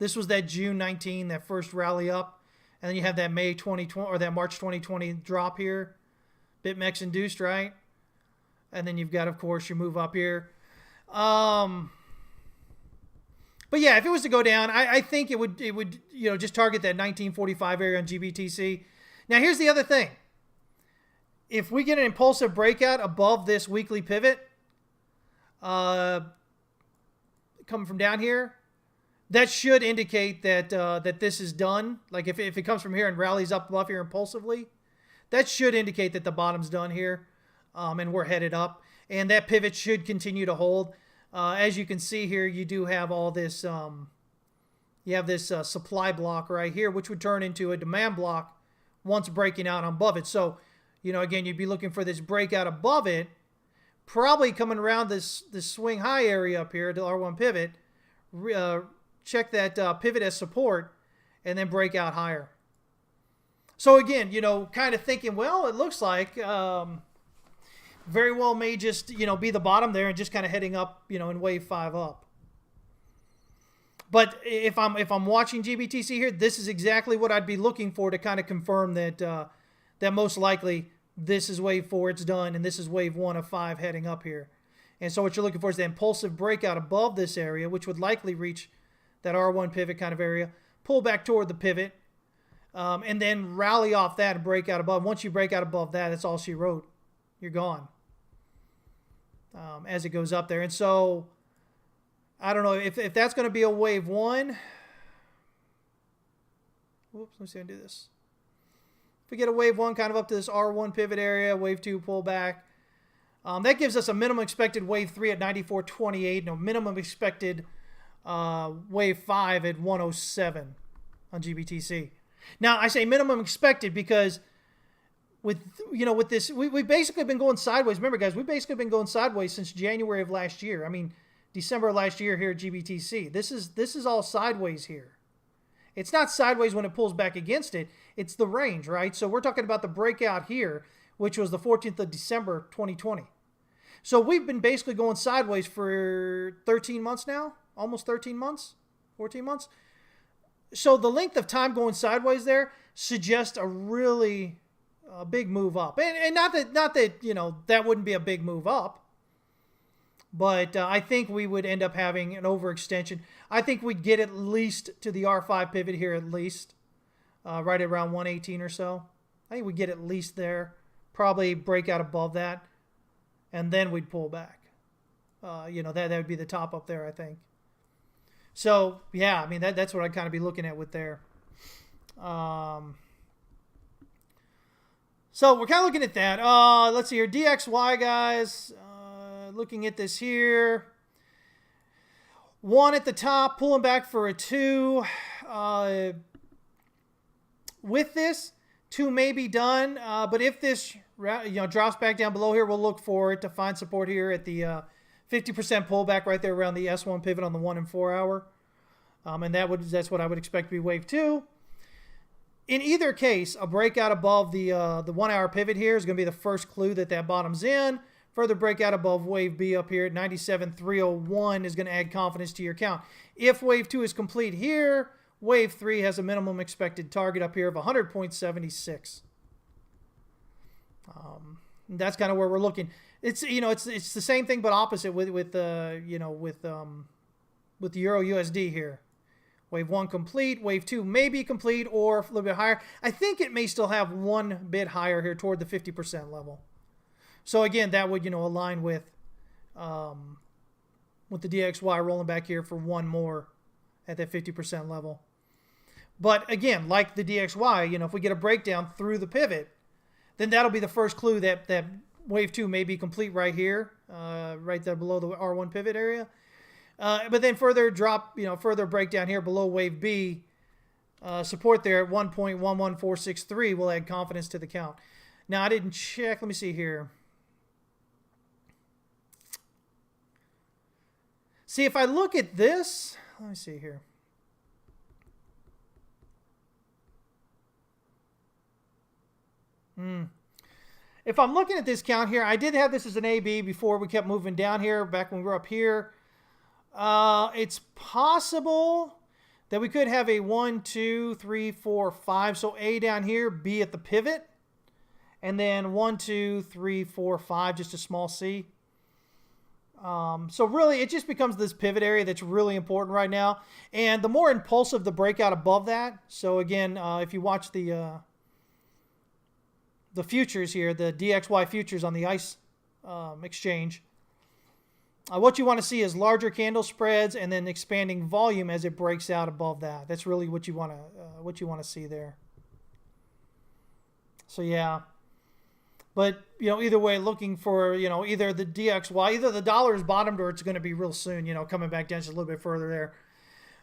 This was that June 19, that first rally up. And then you have that May 2020 or that March 2020 drop here. BitMEX induced, right? And then you've got, of course, your move up here. But yeah, if it was to go down, I think it would just target that 1945 area on GBTC. Now, here's the other thing. If we get an impulsive breakout above this weekly pivot, coming from down here, that should indicate that that this is done. Like if it comes from here and rallies up above here impulsively, that should indicate that the bottom's done here, and we're headed up. And that pivot should continue to hold. As you can see here, you do have all this. You have this supply block right here, which would turn into a demand block once breaking out above it. So, again, you'd be looking for this breakout above it, probably coming around this swing high area up here, the R1 pivot. Check that pivot as support, and then break out higher. So again, kind of thinking, well, it looks like very well may just, be the bottom there and just kind of heading up, in wave 5 up. But if I'm watching GBTC here, this is exactly what I'd be looking for to kind of confirm that that most likely this is wave 4, it's done, and this is wave 1 of 5 heading up here. And so what you're looking for is the impulsive breakout above this area, which would likely reach that R1 pivot kind of area, pull back toward the pivot, and then rally off that and break out above. Once you break out above that, that's all she wrote. You're gone as it goes up there. And so I don't know if that's going to be a wave 1. Whoops, let me see how to do this. If we get a wave 1 kind of up to this R1 pivot area, wave 2 pullback, that gives us a minimum expected wave 3 at 94.28 and a minimum expected wave 5 at 107 on GBTC. Now, I say minimum expected because with this, we've basically been going sideways. Remember, guys, we've basically been going sideways since January of last year. I mean, December of last year here at GBTC. This is all sideways here. It's not sideways when it pulls back against it. It's the range, right? So we're talking about the breakout here, which was the 14th of December, 2020. So we've been basically going sideways for 13 months now, almost 13 months, 14 months. So the length of time going sideways there suggests a really big move up. And not that that wouldn't be a big move up. But I think we would end up having an overextension. I think we'd get at least to the R5 pivot here at least, right around 118 or so. I think we'd get at least there, probably break out above that, and then we'd pull back. That would be the top up there, I think. So, yeah, I mean, that's what I'd kind of be looking at with there. So we're kind of looking at that. Let's see here. DXY, guys. Looking at this here. 1 at the top, pulling back for a 2. With this, 2 may be done. But if this drops back down below here, we'll look for it to find support here at the 50% pullback right there around the S1 pivot on the 1 and 4 hour. And that's what I would expect to be wave 2. In either case, a breakout above the 1 hour pivot here is going to be the first clue that bottom's in. Further breakout above wave B up here at 97.301 is going to add confidence to your count. If wave 2 is complete here, wave 3 has a minimum expected target up here of 100.76. That's kind of where we're looking. It's the same thing but opposite with the Euro USD here. Wave 1 complete, wave 2 may be complete or a little bit higher. I think it may still have one bit higher here toward the 50% level. So again, that would align with the DXY rolling back here for one more at that 50% level. But again, like the DXY, if we get a breakdown through the pivot, then that'll be the first clue that wave 2 may be complete right here, right there below the R1 pivot area. But then further breakdown here below wave B, support there at 1.11463 will add confidence to the count. Now I didn't check. Let me see here. See, if I look at this, let me see here. If I'm looking at this count here, I did have this as an AB before we kept moving down here, back when we were up here. It's possible that we could have a 1, 2, 3, 4, 5. So A down here, B at the pivot. And then 1, 2, 3, 4, 5, just a small C. So really, it just becomes this pivot area that's really important right now. And the more impulsive the breakout above that. So again, if you watch the futures here, the DXY futures on the ICE exchange, what you want to see is larger candle spreads and then expanding volume as it breaks out above that. That's really what you want to see there. So yeah. But, either way, looking for, either the DXY, either the dollar is bottomed or it's going to be real soon, coming back down just a little bit further there.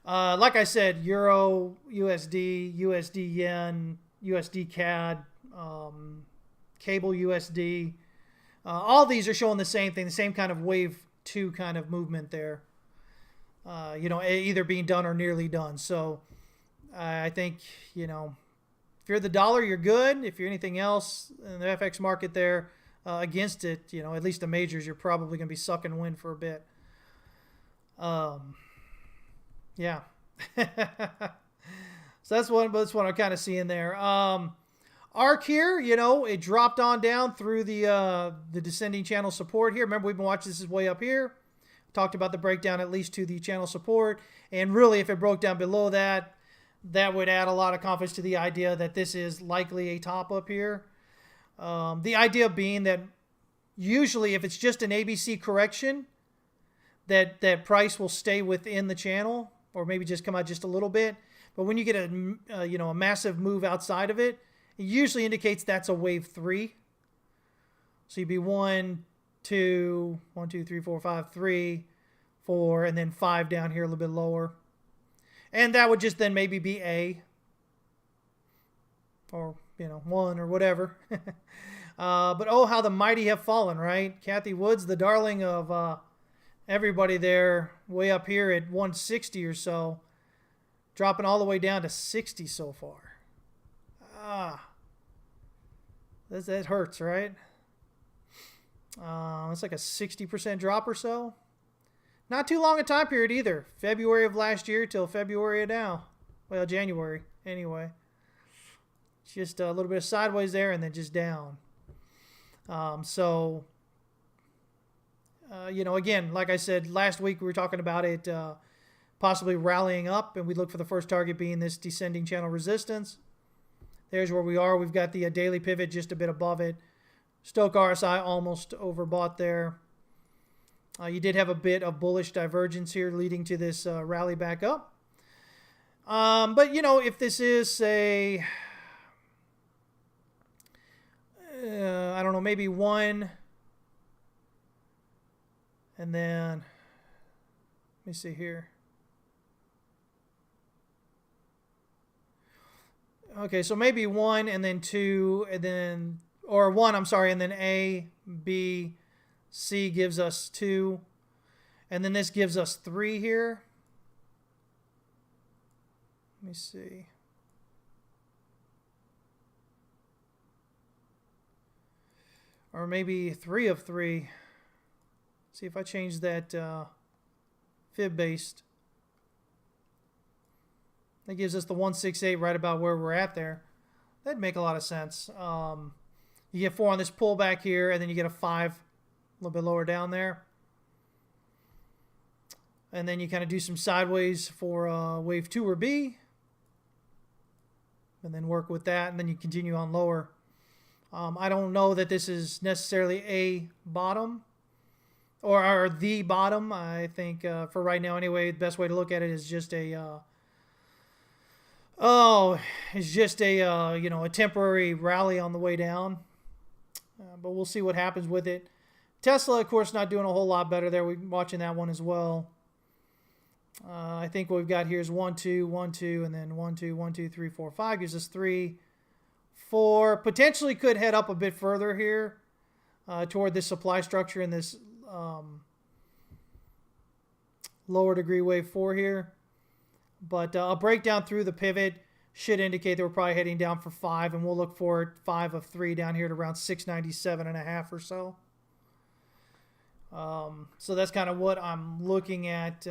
Like I said, Euro, USD, USD Yen, USD CAD, Cable USD, all these are showing the same thing, the same kind of wave 2 kind of movement there. Either being done or nearly done. So I think, if you're the dollar, you're good. If you're anything else in the FX market there against it, at least the majors, you're probably going to be sucking wind for a bit. Yeah. So that's one I'm kind of seeing there. ARC here, it dropped on down through the descending channel support here. Remember, we've been watching this is way up here. Talked about the breakdown at least to the channel support. And really, if it broke down below that, that would add a lot of confidence to the idea that this is likely a top up here. The idea being that usually if it's just an ABC correction, that price will stay within the channel or maybe just come out just a little bit. But when you get a massive move outside of it, it usually indicates that's a wave 3. So you'd be 1, 2, 3, 4, 5, 3, 4, and then 5 down here a little bit lower. And that would just then maybe be A. Or, 1 or whatever. But oh, how the mighty have fallen, right? Cathie Woods, the darling of everybody there, way up here at 160 or so. Dropping all the way down to 60 so far. That hurts, right? It's like a 60% drop or so. Not too long a time period either. February of last year till February of now. Well, January anyway. Just a little bit of sideways there and then just down. Again, like I said, last week we were talking about it possibly rallying up, and we look for the first target being this descending channel resistance. There's where we are. We've got the daily pivot just a bit above it. Stochc RSI almost overbought there. You did have a bit of bullish divergence here leading to this rally back up. But, if this is a, I don't know, maybe 1, and then, let me see here. Okay, so maybe 1 and then 2 and then, or 1, I'm sorry, and then A, B, C gives us 2. And then this gives us 3 here. Let me see. Or maybe 3 of 3. See if I change that fib-based. That gives us the 168 right about where we're at there. That'd make a lot of sense. You get 4 on this pullback here, and then you get a 5 a little bit lower down there. And then you kind of do some sideways for wave 2 or B. And then work with that, and then you continue on lower. I don't know that this is necessarily a bottom or the bottom. I think for right now anyway, the best way to look at it is just a a temporary rally on the way down. But we'll see what happens with it. Tesla, of course, not doing a whole lot better there. We're watching that one as well. I think what we've got here is 1, 2, 1, 2, and then 1, 2, 1, 2, 3, 4, 5 gives us 3, 4. Potentially could head up a bit further here toward this supply structure in this lower degree wave 4 here. But a breakdown through the pivot should indicate that we're probably heading down for 5, and we'll look for 5 of 3 down here at around 697.5 or so. So that's kind of what I'm looking at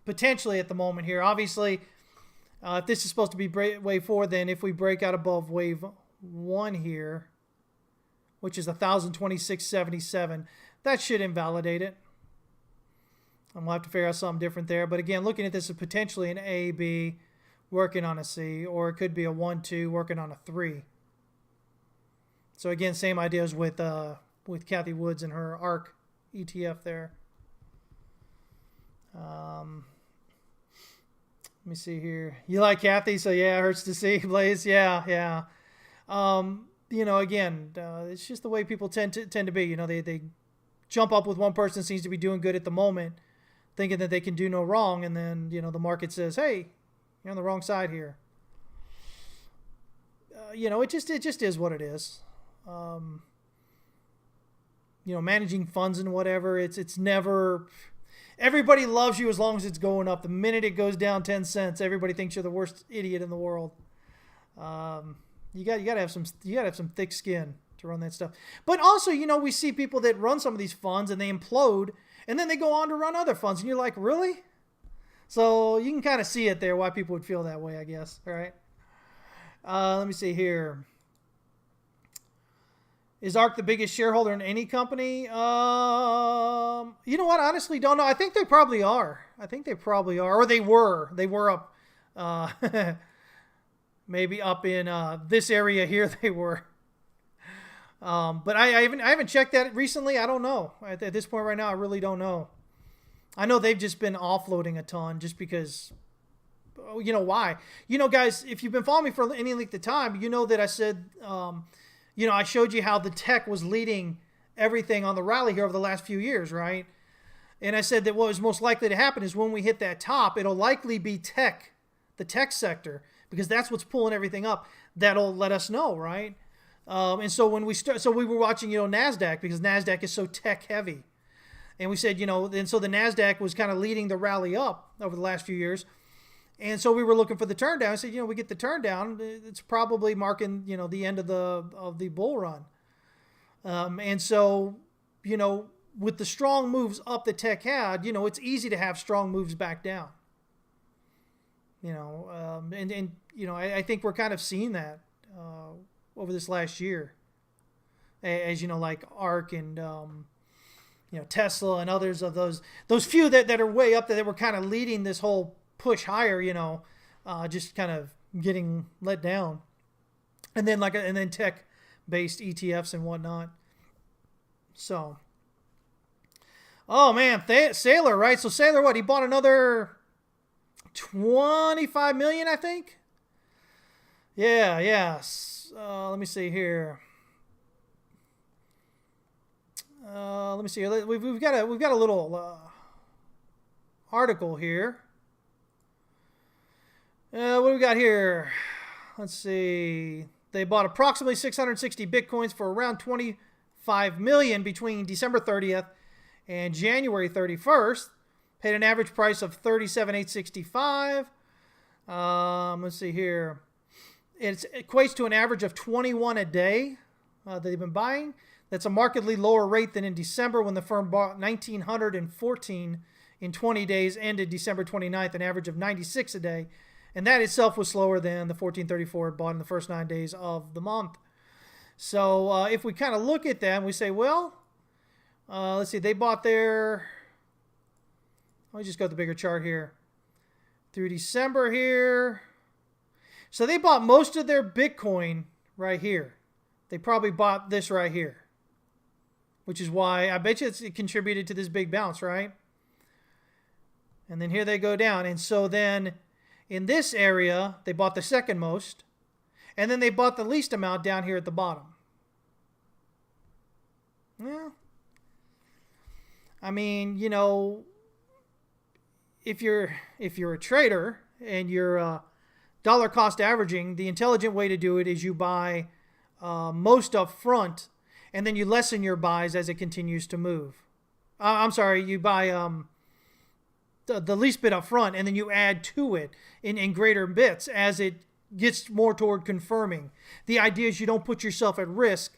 potentially at the moment here. Obviously, if this is supposed to be wave 4, then if we break out above wave 1 here, which is 1,026.77, that should invalidate it. I'm going to have to figure out something different there. But again, looking at this as potentially an A, B, working on a C, or it could be a 1, 2, working on a 3. So again, same ideas with Cathie Woods and her ARC ETF there. Let me see here. You like Cathie, so yeah, it hurts to see. Blaze, yeah. Again, it's just the way people tend to be. They jump up with one person seems to be doing good at the moment, thinking that they can do no wrong, and then the market says, "Hey, you're on the wrong side here." It just is what it is. Managing funds and whatever, it's never. Everybody loves you as long as it's going up. The minute it goes down 10 cents, everybody thinks you're the worst idiot in the world. You got to have some thick skin to run that stuff. But also, we see people that run some of these funds and they implode, and then they go on to run other funds, and you're like, really? So you can kind of see it there why people would feel that way, I guess. All right. Let me see here. Is ARK the biggest shareholder in any company? You know what? Honestly, don't know. I think they probably are. Or they were. They were up. Maybe up in this area here. They were. But I haven't checked that recently. I don't know. At this point right now, I really don't know. I know they've just been offloading a ton just because. You know why? Guys, if you've been following me for any length of time, you know that I said. I showed you how the tech was leading everything on the rally here over the last few years, right? And I said that what was most likely to happen is when we hit that top, it'll likely be tech, the tech sector, because that's what's pulling everything up. That'll let us know, right? And so when we we were watching, NASDAQ, because NASDAQ is so tech heavy. And we said, and so the NASDAQ was kind of leading the rally up over the last few years. And so we were looking for the turn down. I said, we get the turn down. It's probably marking, the end of the bull run. And so, with the strong moves up the tech had, it's easy to have strong moves back down. I think we're kind of seeing that over this last year, as like ARK and Tesla and others of those few that are way up there that were kind of leading this whole push higher, just kind of getting let down, and then tech-based ETFs and whatnot. So, oh man, Saylor, right? So Saylor, what? He bought another 25 million, I think. Yeah. Let me see here. Let me see. We've got a little article here. What do we got here? Let's see. They bought approximately 660 Bitcoins for around 25 million between December 30th and January 31st. Paid an average price of $37,865. Let's see here. It equates to an average of 21 a day that they've been buying. That's a markedly lower rate than in December when the firm bought 1,914 in 20 days, ended December 29th, an average of 96 a day. And that itself was slower than the 1434 bought in the first 9 days of the month. So if we kind of look at that and we say, well, let's see, they bought their, let me just go to the bigger chart here. Through December here. So they bought most of their Bitcoin right here. They probably bought this right here, which is why I bet you it contributed to this big bounce, right? And then here they go down. And so then in this area, they bought the second most, and then they bought the least amount down here at the bottom. Well, I mean, if you're a trader and you're dollar cost averaging, the intelligent way to do it is you buy most up front, and then you lessen your buys as it continues to move. You buy the least bit up front, and then you add to it in greater bits as it gets more toward confirming. The idea is you don't put yourself at risk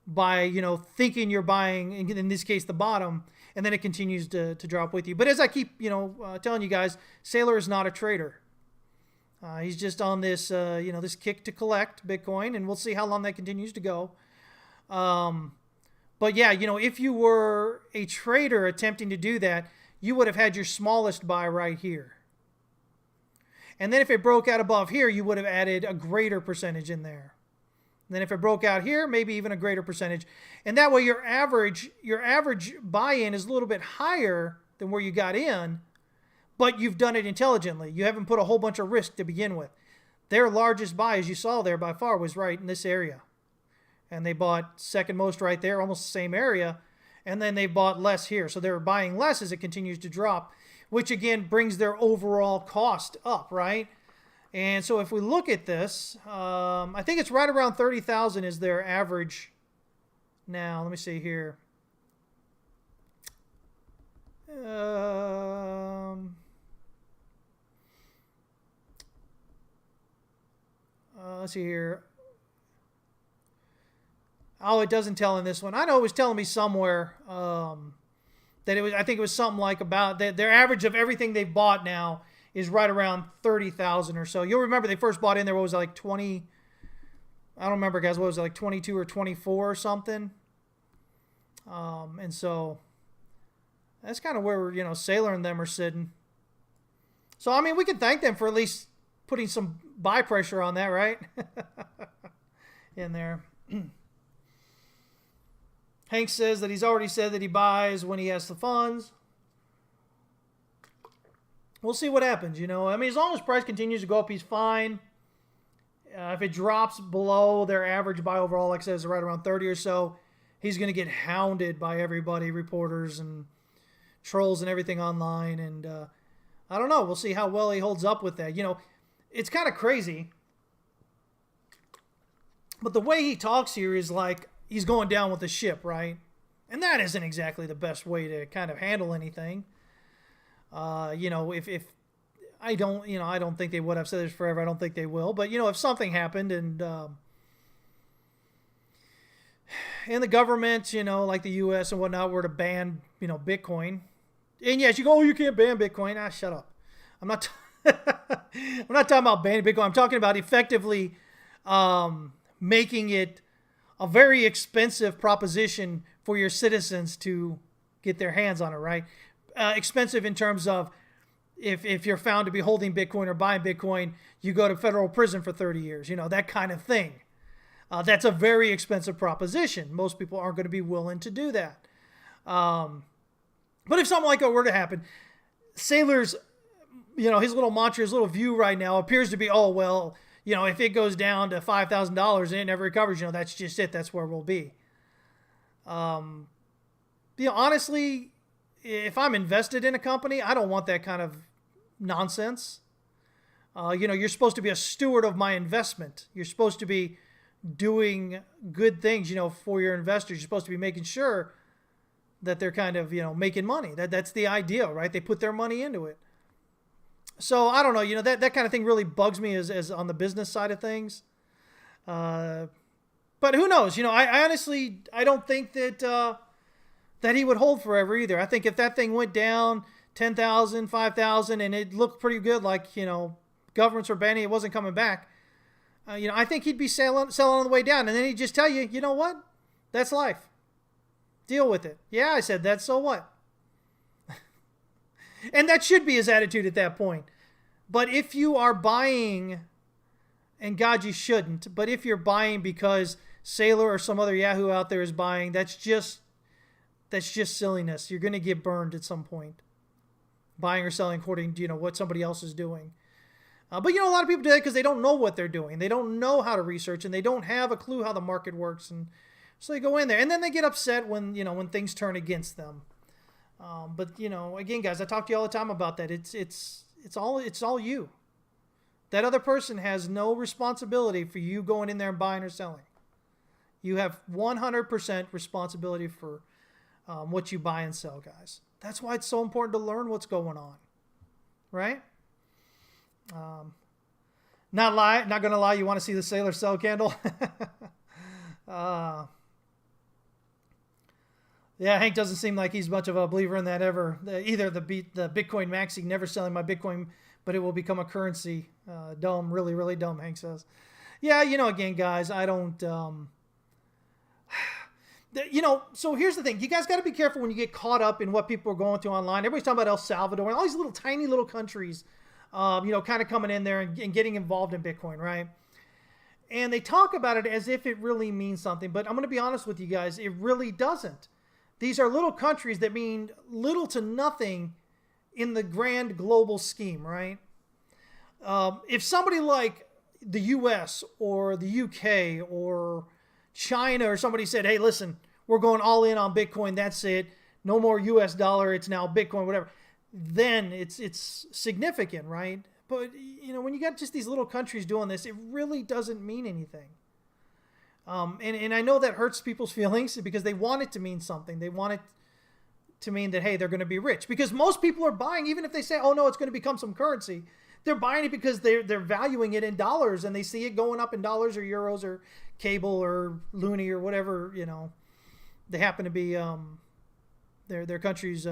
by, thinking you're buying, in this case, the bottom, and then it continues to drop with you. But as I keep, telling you guys, Saylor is not a trader. He's just on this, this kick to collect Bitcoin, and we'll see how long that continues to go. But yeah, if you were a trader attempting to do that, you would have had your smallest buy right here. And then if it broke out above here, you would have added a greater percentage in there. And then if it broke out here, maybe even a greater percentage. And that way your average buy-in is a little bit higher than where you got in, but you've done it intelligently. You haven't put a whole bunch of risk to begin with. Their largest buy, as you saw there by far, was right in this area. And they bought second most right there, almost the same area. And then they bought less here. So they're buying less as it continues to drop, which again brings their overall cost up, right? And so if we look at this, I think it's right around 30,000 is their average. Now, let me see here. Let's see here. Oh, it doesn't tell in this one. I know it was telling me somewhere that it was. I think it was something like about their average of everything they've bought now is right around 30,000 or so. You'll remember they first bought in there. What was it, like 20? I don't remember, guys. What was it, like 22 or 24 or something? And so that's kind of where Saylor and them are sitting. So I mean, we can thank them for at least putting some buy pressure on that, right? In there. Hank says that he's already said that he buys when he has the funds. We'll see what happens, I mean, as long as price continues to go up, he's fine. If it drops below their average buy overall, like I said, is right around 30 or so, he's going to get hounded by everybody, reporters and trolls and everything online. And I don't know. We'll see how well he holds up with that. It's kind of crazy. But the way he talks here is like he's going down with the ship, right? And that isn't exactly the best way to kind of handle anything. If I don't think they would. I've said this forever. I don't think they will. But, if something happened and the government, like the U.S. and whatnot, were to ban, Bitcoin. And yes, you go, oh, you can't ban Bitcoin. Ah, shut up. I'm not I'm not talking about banning Bitcoin. I'm talking about effectively making it a very expensive proposition for your citizens to get their hands on it, right? Expensive in terms of if you're found to be holding Bitcoin or buying Bitcoin, you go to federal prison for 30 years, that kind of thing. That's a very expensive proposition. Most people aren't going to be willing to do that. But if something like that were to happen, Saylor's, his little mantra, his little view right now appears to be, oh, well, if it goes down to $5,000 and it never recovers, that's just it. That's where we'll be. Honestly, if I'm invested in a company, I don't want that kind of nonsense. You're supposed to be a steward of my investment. You're supposed to be doing good things, for your investors. You're supposed to be making sure that they're kind of, making money. That's the ideal, right? They put their money into it. So I don't know, that kind of thing really bugs me as on the business side of things. But who knows? I honestly, I don't think that he would hold forever either. I think if that thing went down 10,000, 5,000, and it looked pretty good, like, governments were banning, it wasn't coming back. I think he'd be selling on the way down. And then he'd just tell you, you know what? That's life. Deal with it. Yeah, I said that, so what? And that should be his attitude at that point. But if you are buying, and God, you shouldn't, but if you're buying because Saylor or some other Yahoo out there is buying, that's just silliness. You're going to get burned at some point. Buying or selling according to, what somebody else is doing. But, a lot of people do that because they don't know what they're doing. They don't know how to research, and they don't have a clue how the market works. And so they go in there. And then they get upset when things turn against them. But again, guys, I talk to you all the time about that. It's all you. That other person has no responsibility for you going in there and buying or selling. You have 100% responsibility for what you buy and sell, guys. That's why it's so important to learn what's going on, right? Not gonna lie. You want to see the Saylor sell candle? Yeah, Hank doesn't seem like he's much of a believer in that ever. Either the Bitcoin maxi, never selling my Bitcoin, but it will become a currency. Dumb, really, really dumb, Hank says. Yeah, again, guys, I don't... so here's the thing. You guys got to be careful when you get caught up in what people are going through online. Everybody's talking about El Salvador and all these little tiny little countries, kind of coming in there and getting involved in Bitcoin, right? And they talk about it as if it really means something. But I'm going to be honest with you guys. It really doesn't. These are little countries that mean little to nothing in the grand global scheme, right? If somebody like the U.S. or the U.K. or China or somebody said, hey, listen, we're going all in on Bitcoin, that's it, no more U.S. dollar, it's now Bitcoin, whatever, then it's significant, right? But, when you got just these little countries doing this, it really doesn't mean anything. And I know that hurts people's feelings because they want it to mean something. They want it to mean that, hey, they're going to be rich. Because most people are buying, even if they say, oh, no, it's going to become some currency, they're buying it because they're valuing it in dollars, and they see it going up in dollars or euros or cable or loonie or whatever, they happen to be their country's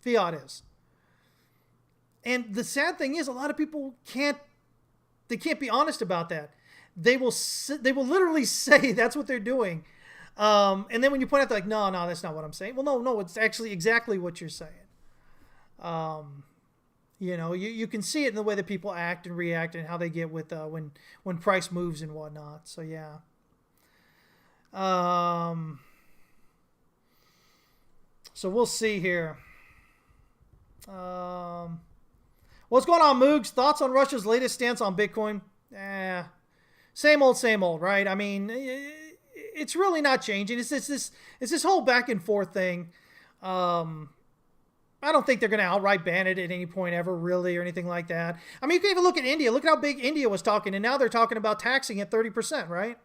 fiat is. And the sad thing is, a lot of people can't be honest about that. They will literally say that's what they're doing. And then when you point out, they're like, no, that's not what I'm saying. Well, no, it's actually exactly what you're saying. You can see it in the way that people act and react and how they get with when price moves and whatnot. So yeah. So we'll see here. What's going on, Moogs? Thoughts on Russia's latest stance on Bitcoin? Same old, right? I mean, it's really not changing. It's this whole back and forth thing. I don't think they're going to outright ban it at any point ever, really, or anything like that. I mean, you can even look at India. Look at how big India was talking, and now they're talking about taxing at 30%, right?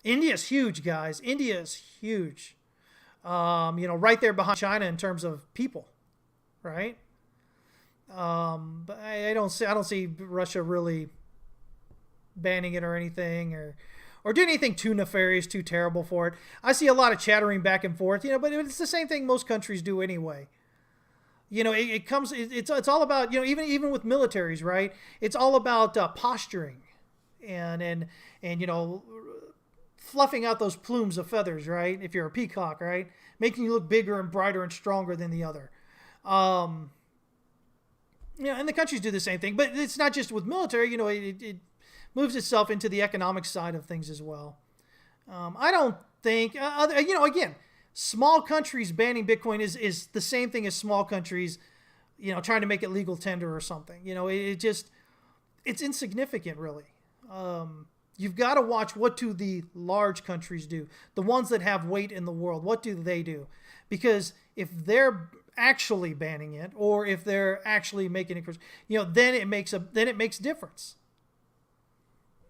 India's huge, guys. India is huge. Right there behind China in terms of people, right? But I don't see Russia really banning it or anything, or doing anything too nefarious, too terrible for it. I see a lot of chattering back and forth, but it's the same thing most countries do anyway. It's all about, even with militaries, right? It's all about posturing and fluffing out those plumes of feathers, right? If you're a peacock, right? Making you look bigger and brighter and stronger than the other. And the countries do the same thing, but it's not just with military. It moves itself into the economic side of things as well. I don't think, again, small countries banning Bitcoin is the same thing as small countries, trying to make it legal tender or something. It's insignificant, really. You've got to watch, what do the large countries do? The ones that have weight in the world, what do they do? Because if they're actually banning it, or if they're actually making it, then it makes difference.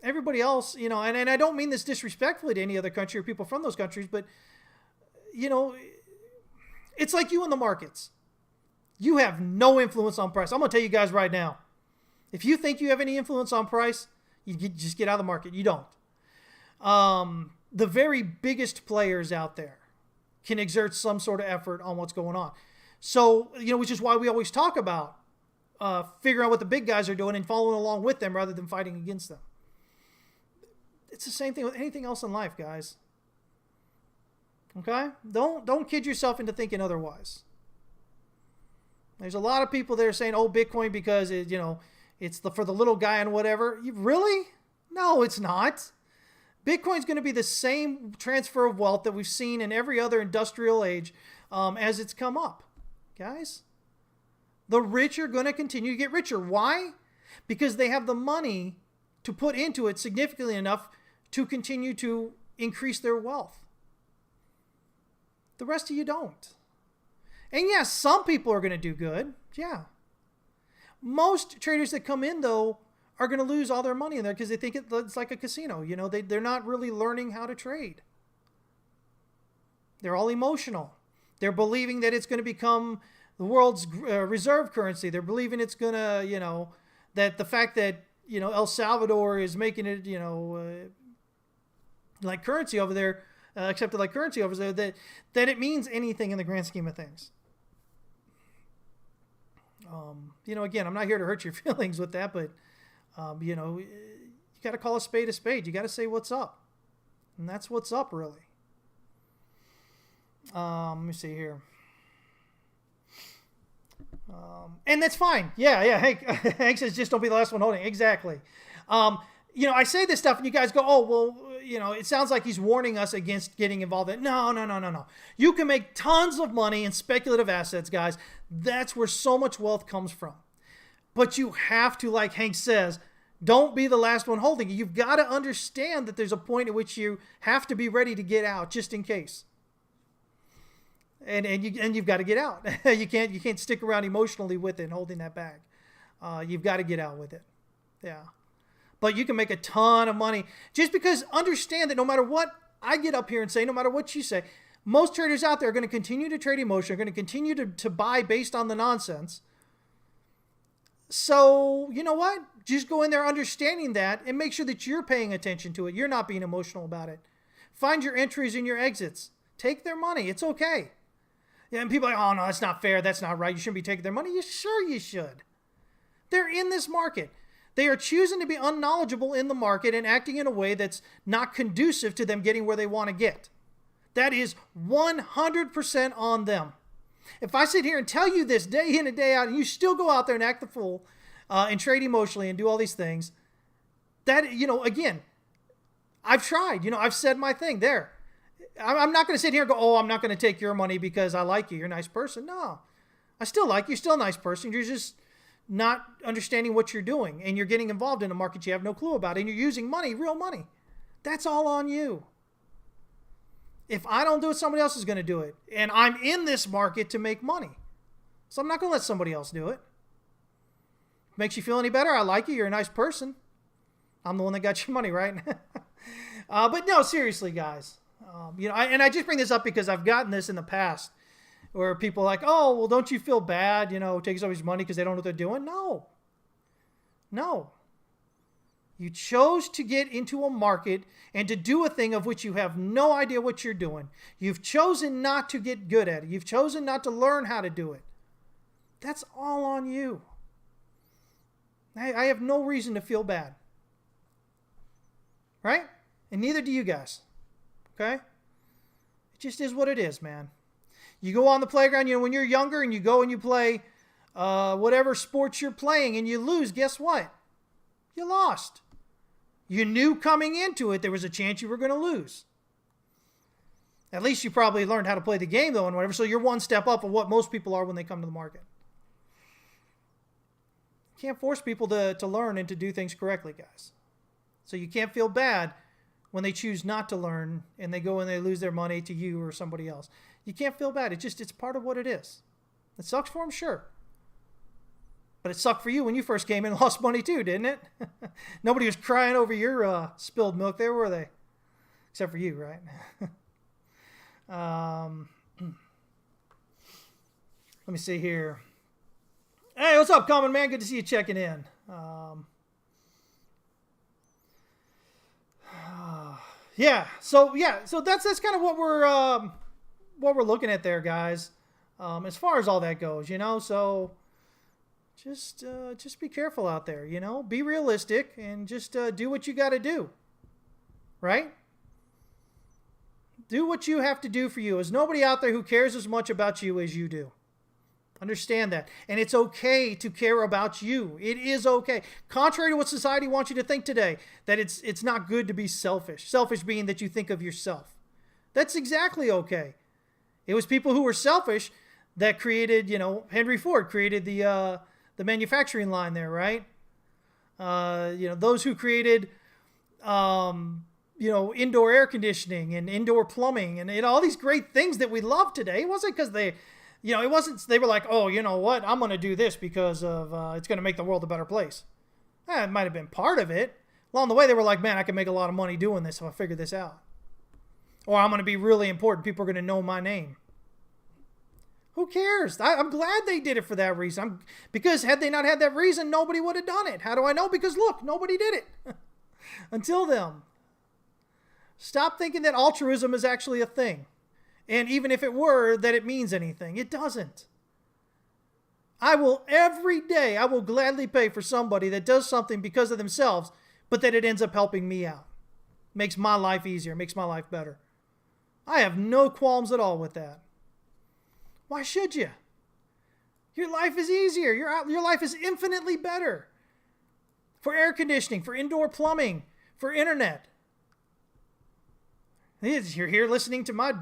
Everybody else, and I don't mean this disrespectfully to any other country or people from those countries, but it's like you in the markets. You have no influence on price. I'm going to tell you guys right now, if you think you have any influence on price, just get out of the market. You don't. The very biggest players out there can exert some sort of effort on what's going on. So, which is why we always talk about figuring out what the big guys are doing and following along with them rather than fighting against them. It's the same thing with anything else in life, guys. Okay? Don't kid yourself into thinking otherwise. There's a lot of people that are saying, oh, Bitcoin because it's for the little guy and whatever. Really? No, it's not. Bitcoin's going to be the same transfer of wealth that we've seen in every other industrial age as it's come up. Guys, the rich are going to continue to get richer. Why? Because they have the money to put into it significantly enough to continue to increase their wealth. The rest of you don't. And yes, some people are going to do good. Yeah. Most traders that come in, though, are going to lose all their money in there because they think it's like a casino. They're not really learning how to trade. They're all emotional. They're believing that it's going to become the world's reserve currency. They're believing it's going to, that the fact that, El Salvador is making it, like currency over there, accepted like currency over there, that it means anything in the grand scheme of things. Again, I'm not here to hurt your feelings with that, but, you got to call a spade a spade. You got to say what's up. And that's what's up, really. Let me see here. And that's fine. Yeah. Hank says, just don't be the last one holding. Exactly. I say this stuff and you guys go, oh, well, it sounds like he's warning us against getting involved in it. No. You can make tons of money in speculative assets, guys. That's where so much wealth comes from. But you have to, like Hank says, don't be the last one holding it. You've got to understand that there's a point at which you have to be ready to get out just in case. And you've got to get out. You can't stick around emotionally with it and holding that bag. You've got to get out with it. Yeah. But you can make a ton of money just because understand that no matter what I get up here and say, no matter what you say, Most traders out there are going to continue to trade emotion, are going to continue to buy based on the nonsense. So, you know what? Just go in there understanding that and make sure that you're paying attention to it. You're not being emotional about it. Find your entries and your exits. Take their money. It's okay. Yeah, and people are like, oh, no, that's not fair. That's not right. You shouldn't be taking their money. Sure you should. They're in this market. They are choosing to be unknowledgeable in the market and acting in a way that's not conducive to them getting where they want to get. That is 100% on them. If I sit here and tell you this day in and day out, and you still go out there and act the fool and trade emotionally and do all these things, that, again, I've tried. I've said my thing there. I'm not going to sit here and go, oh, I'm not going to take your money because I like you. You're a nice person. No, I still like you. You're still a nice person. You're just not understanding what you're doing, and you're getting involved in a market you have no clue about, and you're using money, real money. That's all on you. If I don't do it, somebody else is going to do it. And I'm in this market to make money. So I'm not going to let somebody else do it. Makes you feel any better? I like you. You're a nice person. I'm the one that got your money, right? But no, seriously, guys. I just bring this up because I've gotten this in the past where people are like, oh, well, don't you feel bad, taking somebody's money because they don't know what they're doing? No. You chose to get into a market and to do a thing of which you have no idea what you're doing. You've chosen not to get good at it. You've chosen not to learn how to do it. That's all on you. I have no reason to feel bad. Right? And neither do you guys. Okay? It just is what it is, man. You go on the playground, when you're younger and you go and you play whatever sports you're playing and you lose, guess what? You lost. You knew coming into it there was a chance you were going to lose. At least you probably learned how to play the game, though, and whatever, so you're one step up of what most people are when they come to the market. You can't force people to learn and to do things correctly, guys. So you can't feel bad when they choose not to learn and they go and they lose their money to you or somebody else. You can't feel bad. It's part of what it is. It sucks for them, sure. But it sucked for you when you first came in and lost money too, didn't it? Nobody was crying over your spilled milk there, were they? Except for you, right? Let me see here. Hey, what's up, Common Man? Good to see you checking in. So that's kind of what we're looking at there, guys. As far as all that goes, so just be careful out there, be realistic and just do what you got to do, right? Do what you have to do for you. There's nobody out there who cares as much about you as you do. Understand that. And it's okay to care about you. It is okay. Contrary to what society wants you to think today, that it's not good to be selfish. Selfish being that you think of yourself. That's exactly okay. It was people who were selfish that created, Henry Ford created the manufacturing line there, right? Those who created, indoor air conditioning and indoor plumbing and all these great things that we love today. It wasn't because they were like, oh, you know what? I'm going to do this because of it's going to make the world a better place. It might have been part of it. Along the way, they were like, man, I can make a lot of money doing this if I figure this out. Or I'm going to be really important. People are going to know my name. Who cares? I'm glad they did it for that reason. Because had they not had that reason, nobody would have done it. How do I know? Because look, nobody did it. Until then. Stop thinking that altruism is actually a thing. And even if it were, that it means anything. It doesn't. Every day, I will gladly pay for somebody that does something because of themselves, but that it ends up helping me out. Makes my life easier, makes my life better. I have no qualms at all with that. Why should you? Your life is easier. Your life is infinitely better. For air conditioning, for indoor plumbing, for internet. You're here listening to my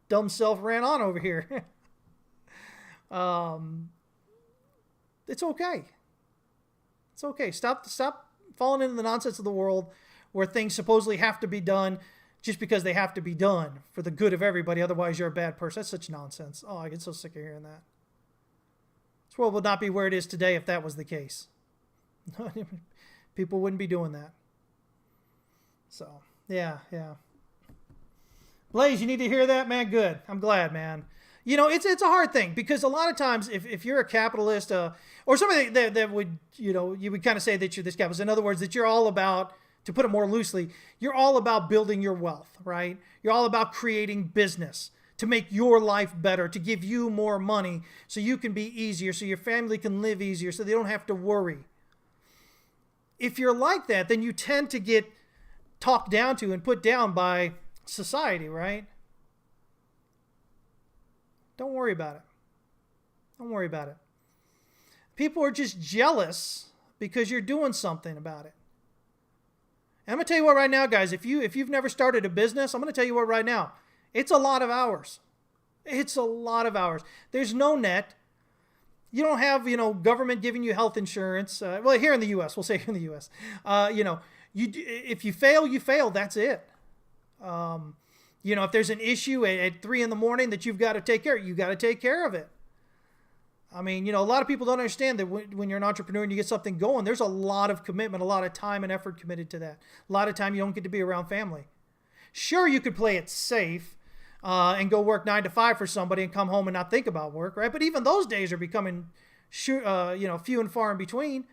dumb self rant on over here. It's okay. It's okay. Stop falling into the nonsense of the world where things supposedly have to be done just because they have to be done for the good of everybody. Otherwise, you're a bad person. That's such nonsense. Oh, I get so sick of hearing that. This world would not be where it is today if that was the case. People wouldn't be doing that. So, yeah. Blaze, you need to hear that, man. Good. I'm glad, man. You know, it's a hard thing because a lot of times if you're a capitalist or somebody that would, you know, you would kind of say that you're this capitalist. In other words, that you're all about, to put it more loosely, you're all about building your wealth, right? You're all about creating business to make your life better, to give you more money so you can be easier, so your family can live easier, so they don't have to worry. If you're like that, then you tend to get talked down to and put down by society, right? Don't worry about it. Don't worry about it. People are just jealous because you're doing something about it. And I'm going to tell you what right now, guys, if you've never started a business, I'm going to tell you what right now. It's a lot of hours. It's a lot of hours. There's no net. You don't have, you know, government giving you health insurance. Well, here in the U.S., we'll say here in the U.S. You know, if you fail, you fail. That's it. You know, if there's an issue at 3 a.m. that you've got to take care of, you got to take care of it. I mean, you know, a lot of people don't understand that when you're an entrepreneur and you get something going, there's a lot of commitment, a lot of time and effort committed to that. A lot of time you don't get to be around family. Sure, you could play it safe and go work 9 to 5 for somebody and come home and not think about work, right? But even those days are becoming, you know, few and far in between.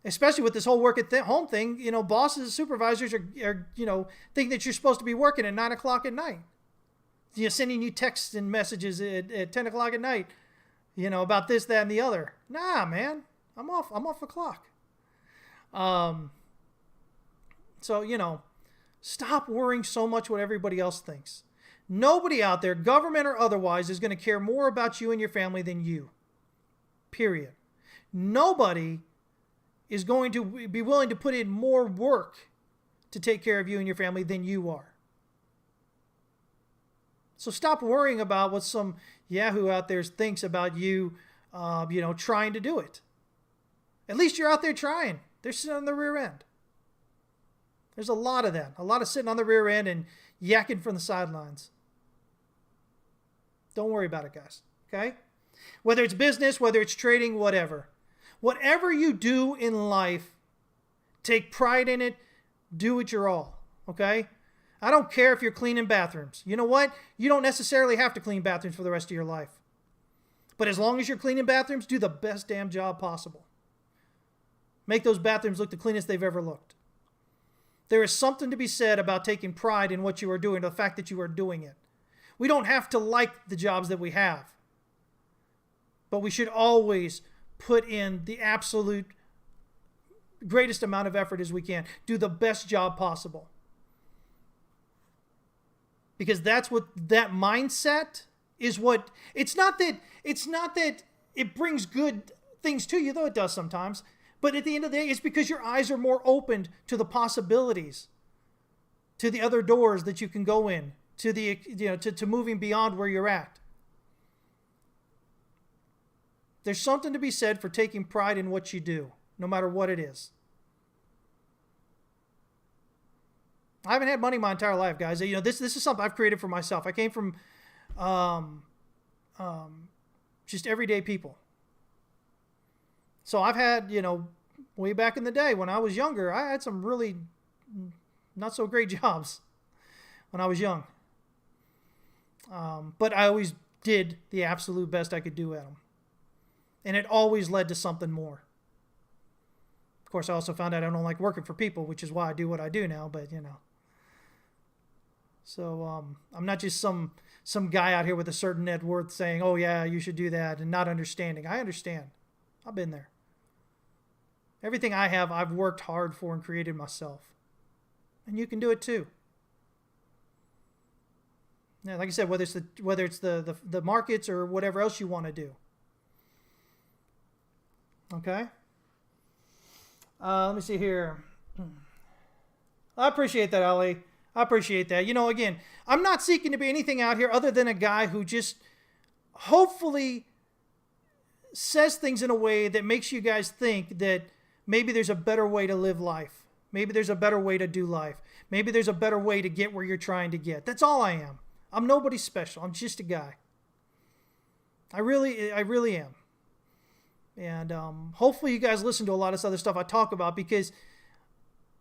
Especially with this whole work at home thing, you know, bosses, supervisors are you know, think that you're supposed to be working at 9 o'clock at night. You know, sending you texts and messages at 10 o'clock at night, you know, about this, that, and the other. Nah, man, I'm off the clock. So, you know, stop worrying so much what everybody else thinks. Nobody out there, government or otherwise, is going to care more about you and your family than you. Period. Nobody is going to be willing to put in more work to take care of you and your family than you are. So stop worrying about what some Yahoo out there thinks about you, you know, trying to do it. At least you're out there trying. They're sitting on the rear end. There's a lot of that. A lot of sitting on the rear end and yakking from the sidelines. Don't worry about it, guys. Okay? Whether it's business, whether it's trading, whatever. Whatever you do in life, take pride in it, do it your all, okay? I don't care if you're cleaning bathrooms. You know what? You don't necessarily have to clean bathrooms for the rest of your life. But as long as you're cleaning bathrooms, do the best damn job possible. Make those bathrooms look the cleanest they've ever looked. There is something to be said about taking pride in what you are doing, the fact that you are doing it. We don't have to like the jobs that we have. But we should always put in the absolute greatest amount of effort as we can. Do the best job possible. Because that's what that mindset is. What it's not that it brings good things to you, though it does sometimes. But at the end of the day, it's because your eyes are more opened to the possibilities, to the other doors that you can go in, to the to moving beyond where you're at. There's something to be said for taking pride in what you do, no matter what it is. I haven't had money my entire life, guys. You know, this is something I've created for myself. I came from just everyday people. So I've had, you know, way back in the day when I was younger, I had some really not so great jobs when I was young. But I always did the absolute best I could do at them. And it always led to something more. Of course, I also found out I don't like working for people, which is why I do what I do now, but, you know. So I'm not just some guy out here with a certain net worth saying, oh, yeah, you should do that, and not understanding. I understand. I've been there. Everything I have, I've worked hard for and created myself. And you can do it too. Yeah, like I said, whether it's the markets or whatever else you want to do. Okay. Let me see here. I appreciate that, Ali. I appreciate that. You know, again, I'm not seeking to be anything out here other than a guy who just hopefully says things in a way that makes you guys think that maybe there's a better way to live life. Maybe there's a better way to do life. Maybe there's a better way to get where you're trying to get. That's all I am. I'm nobody special. I'm just a guy. I really am. And hopefully you guys listen to a lot of this other stuff I talk about, because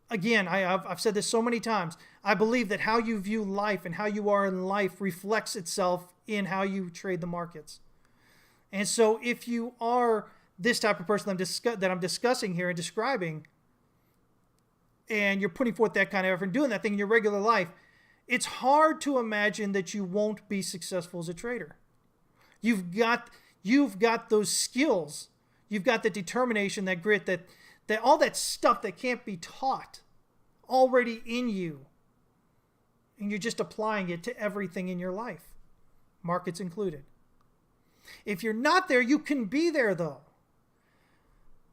again, I've said this so many times. I believe that how you view life and how you are in life reflects itself in how you trade the markets. And so if you are this type of person that I'm discussing here and describing, and you're putting forth that kind of effort and doing that thing in your regular life, it's hard to imagine that you won't be successful as a trader. You've got those skills. You've got the determination, that grit, that all that stuff that can't be taught already in you. And you're just applying it to everything in your life, markets included. If you're not there, you can be there though.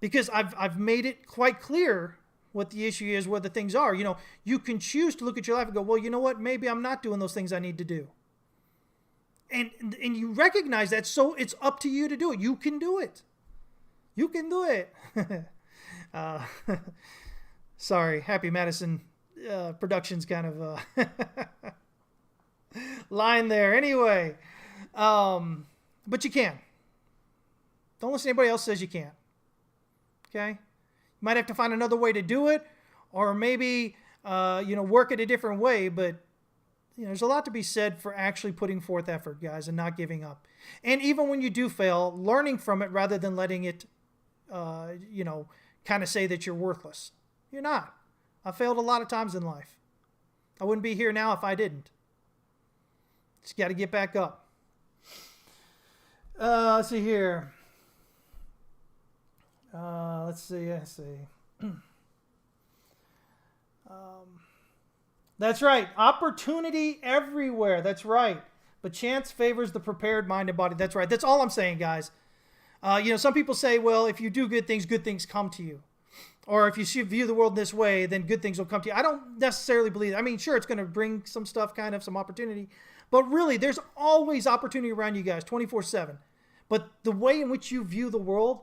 Because I've made it quite clear what the issue is, what the things are. You know, you can choose to look at your life and go, well, you know what? Maybe I'm not doing those things I need to do. And you recognize that, so it's up to you to do it. You can do it. You can do it. Sorry, Happy Madison Productions kind of line there. Anyway, but you can. Don't listen to anybody else says you can't. Okay? You might have to find another way to do it, or maybe work it a different way, but there's a lot to be said for actually putting forth effort, guys, and not giving up. And even when you do fail, learning from it rather than letting it kind of say that you're worthless. You're not. I failed a lot of times in life. I wouldn't be here now if I didn't. Just got to get back up. Let's see here. Let's see. That's right. Opportunity everywhere. That's right. But chance favors the prepared mind and body. That's right. That's all I'm saying, guys. Some people say, well, if you do good things come to you. Or if you view the world this way, then good things will come to you. I don't necessarily believe that. I mean, sure, it's going to bring some stuff, kind of some opportunity. But really, there's always opportunity around you guys, 24/7. But the way in which you view the world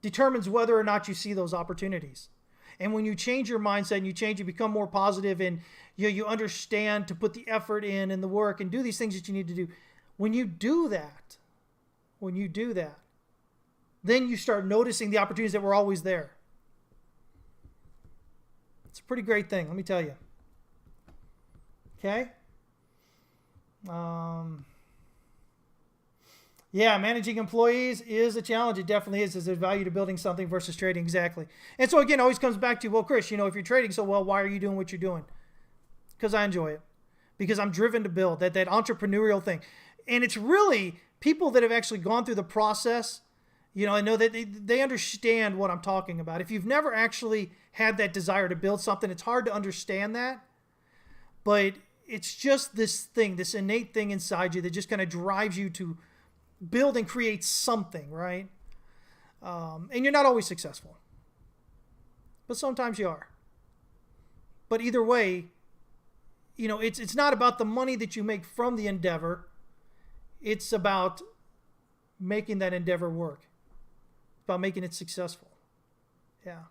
determines whether or not you see those opportunities. And when you change your mindset and you become more positive, and you understand to put the effort in and the work and do these things that you need to do. When you do that, then you start noticing the opportunities that were always there. It's a pretty great thing, let me tell you. Okay? Managing employees is a challenge. It definitely is. There's value to building something versus trading. Exactly. And so again, it always comes back to, well, Chris, if you're trading so well, why are you doing what you're doing? Because I enjoy it. Because I'm driven to build that entrepreneurial thing. And it's really people that have actually gone through the process, I know that they understand what I'm talking about. If you've never actually had that desire to build something, it's hard to understand that. But it's just this thing, this innate thing inside you that just kind of drives you to build and create something, right? And you're not always successful. But sometimes you are. But either way, it's not about the money that you make from the endeavor. It's about making that endeavor work. It's about making it successful. Yeah.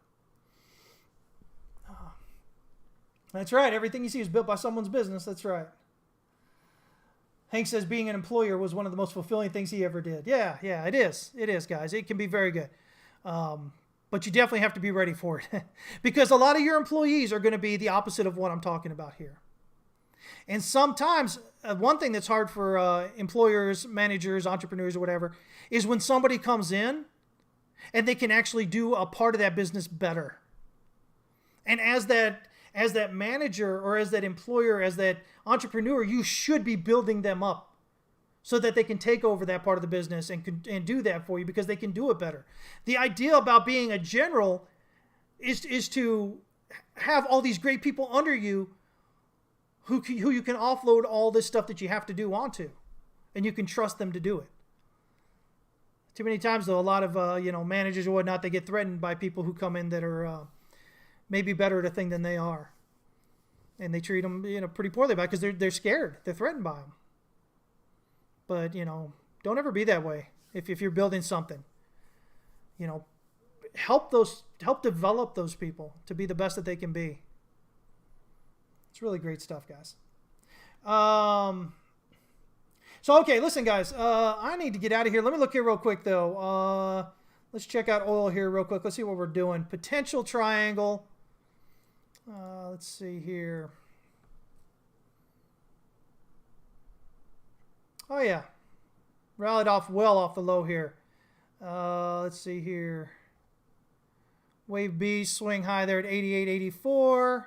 That's right. Everything you see is built by someone's business. That's right. Hank says being an employer was one of the most fulfilling things he ever did. Yeah, it is. It is, guys. It can be very good. But you definitely have to be ready for it. Because a lot of your employees are going to be the opposite of what I'm talking about here. And sometimes, one thing that's hard for employers, managers, entrepreneurs, or whatever, is when somebody comes in and they can actually do a part of that business better. And as that manager or as that employer, as that entrepreneur, you should be building them up so that they can take over that part of the business and do that for you because they can do it better. The idea about being a general is to have all these great people under you who you can offload all this stuff that you have to do onto, and you can trust them to do it. Too many times, though, a lot of managers or whatnot, they get threatened by people who come in that are maybe better at a thing than they are, and they treat them pretty poorly by it because they're scared, they're threatened by them. But don't ever be that way. If you're building something, help develop those people to be the best that they can be. It's really great stuff, guys. Okay, listen, guys. I need to get out of here. Let me look here real quick, though. Let's check out oil here real quick. Let's see what we're doing. Potential triangle. Let's see here. Oh yeah, rallied off well off the low here. Let's see here. Wave B swing high there at 88.84.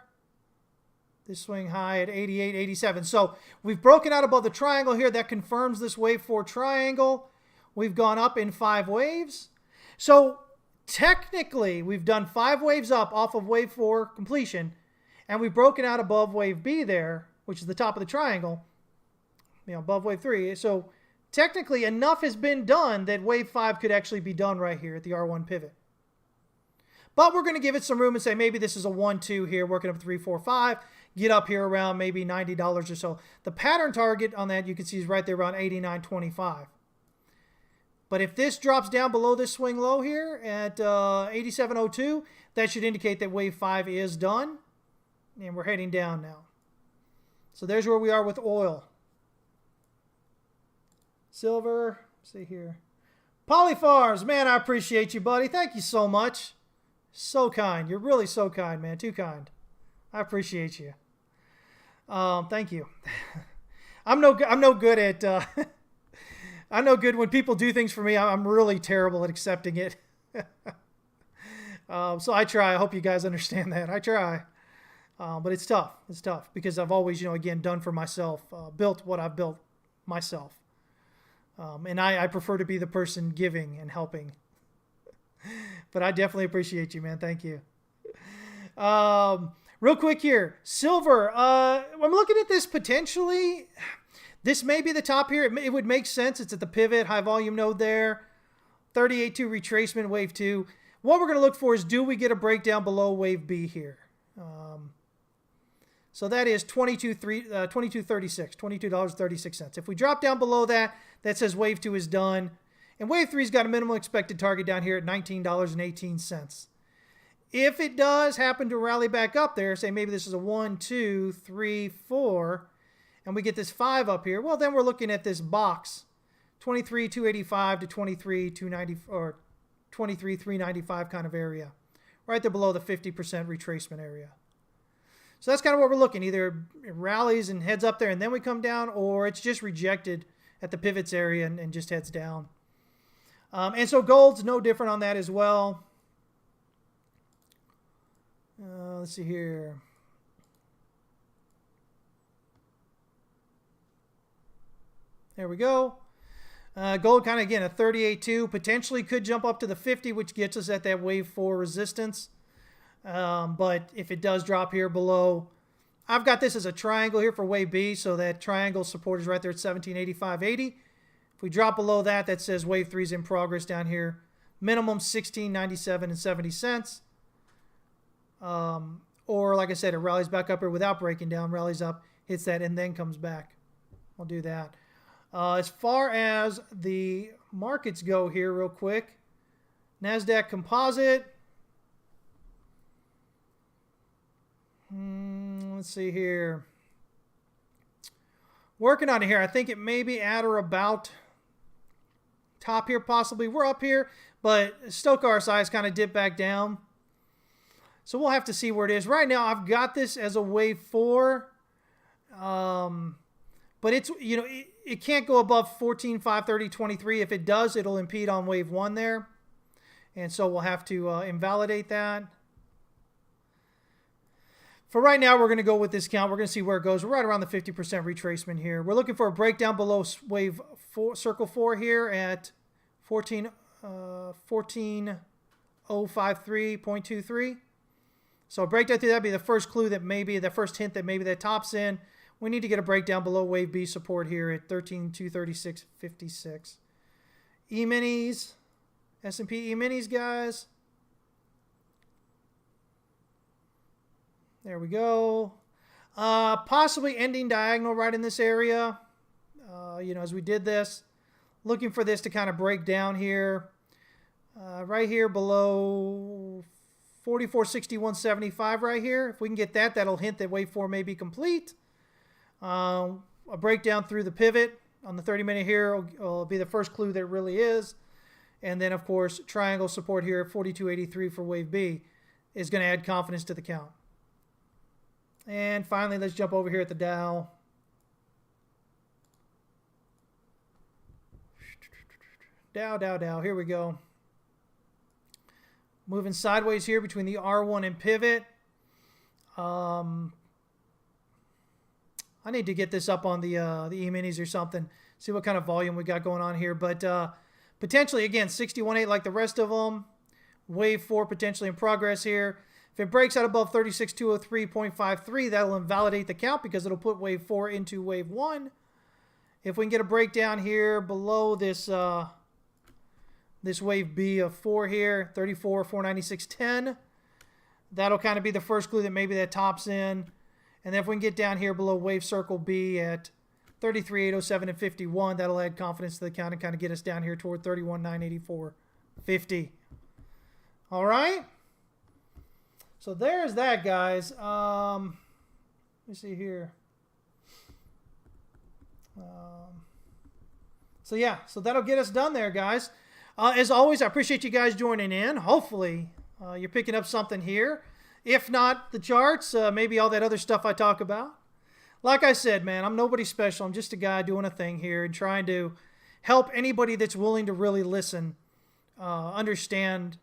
This swing high at 88.87. So we've broken out above the triangle here. That confirms this wave 4 triangle. We've gone up in 5 waves. So technically, we've done 5 waves up off of wave 4 completion, and we've broken out above wave B there, which is the top of the triangle, above wave 3. So technically, enough has been done that wave 5 could actually be done right here at the R1 pivot. But we're going to give it some room and say maybe this is a 1-2 here, working up 3, 4, 5. Get up here around maybe $90 or so. The pattern target on that you can see is right there around 89.25. But if this drops down below this swing low here at 87.02, that should indicate that wave 5 is done. And we're heading down now. So there's where we are with oil. Silver, let's see here. Polyfarms, man, I appreciate you, buddy. Thank you so much. So kind. You're really so kind, man. Too kind. I appreciate you. Thank you. I'm no good at. I'm no good when people do things for me. I'm really terrible at accepting it. So I try. I hope you guys understand that. I try, but it's tough. It's tough because I've always, again, done for myself, built what I've built myself, and I prefer to be the person giving and helping. But I definitely appreciate you, man. Thank you. Real quick here, silver. I'm looking at this potentially. This may be the top here. It would make sense. It's at the pivot, high volume node there. 38.2 retracement, wave 2. What we're going to look for is, do we get a breakdown below wave B here? So that is $22.36, $22.36. If we drop down below that, that says wave 2 is done. And wave 3's got a minimum expected target down here at $19.18. If it does happen to rally back up there, say maybe this is a 1, 2, 3, 4, and we get this 5 up here, well, then we're looking at this box, 23,285 to 23,290 or 23,395 kind of area, right there below the 50% retracement area. So that's kind of what we're looking. Either it rallies and heads up there and then we come down, or it's just rejected at the pivots area and just heads down. And so gold's no different on that as well. Let's see here. There we go. Gold kind of, again, a 38.2. Potentially could jump up to the 50, which gets us at that wave 4 resistance. But if it does drop here below, I've got this as a triangle here for wave B, so that triangle support is right there at 1785.80. If we drop below that, that says wave 3 is in progress down here. Minimum 1697 and 70 cents. Or like I said, it rallies back up here without breaking down, rallies up, hits that, and then comes back. We'll do that. As far as the markets go here real quick, NASDAQ Composite. Let's see here. Working on it here. I think it may be at or about top here possibly. We're up here, but Stochastic RSI has kind of dipped back down. So we'll have to see where it is. Right now, I've got this as a wave 4. But it's, it can't go above 14,530.23. If it does, it'll impede on wave 1 there. And so we'll have to invalidate that. For right now, we're going to go with this count. We're going to see where it goes. We're right around the 50% retracement here. We're looking for a breakdown below wave 4, circle 4 here at 14,053.23. So a breakdown through that would be the first clue that maybe, the first hint that maybe that tops in. We need to get a breakdown below wave B support here at 13,236.56. E-minis, S&P E-minis, guys. There we go. Possibly ending diagonal right in this area. As we did this, looking for this to kind of break down here. Right here below 44.61.75 right here. If we can get that, that'll hint that wave 4 may be complete. A breakdown through the pivot on the 30-minute here will be the first clue that it really is. And then, of course, triangle support here at 42.83 for wave B is going to add confidence to the count. And finally, let's jump over here at the Dow. Dow. Here we go. Moving sideways here between the R1 and pivot. I need to get this up on the E-minis or something. See what kind of volume we got going on here. But potentially, again, 61.8 like the rest of them. Wave 4 potentially in progress here. If it breaks out above 36,203.53, that'll invalidate the count because it'll put wave 4 into wave 1. If we can get a breakdown here below this this wave B of 4 here, 34,496.10, that'll kind of be the first clue that maybe that tops in. And then if we can get down here below wave circle B at 33,807.51, that'll add confidence to the count and kind of get us down here toward 31,984.50. All right. So there's that, guys. Let me see here. So yeah, so that'll get us done there, guys. As always, I appreciate you guys joining in. Hopefully, you're picking up something here. If not the charts, maybe all that other stuff I talk about. Like I said, man, I'm nobody special. I'm just a guy doing a thing here and trying to help anybody that's willing to really listen understand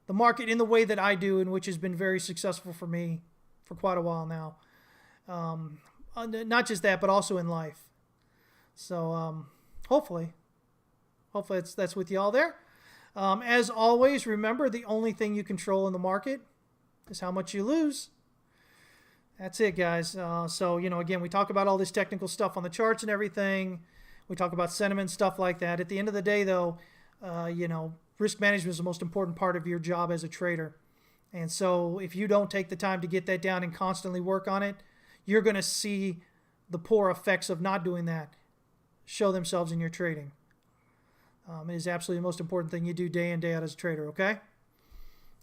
the market in the way that I do, and which has been very successful for me for quite a while now. Not just that, but also in life. So hopefully that's with you all there. As always, remember, the only thing you control in the market is how much you lose. That's it, guys. So, again, we talk about all this technical stuff on the charts and everything. We talk about sentiment, stuff like that. At the end of the day, though, risk management is the most important part of your job as a trader. And so if you don't take the time to get that down and constantly work on it, you're going to see the poor effects of not doing that show themselves in your trading. It is absolutely the most important thing you do day in, day out as a trader, okay?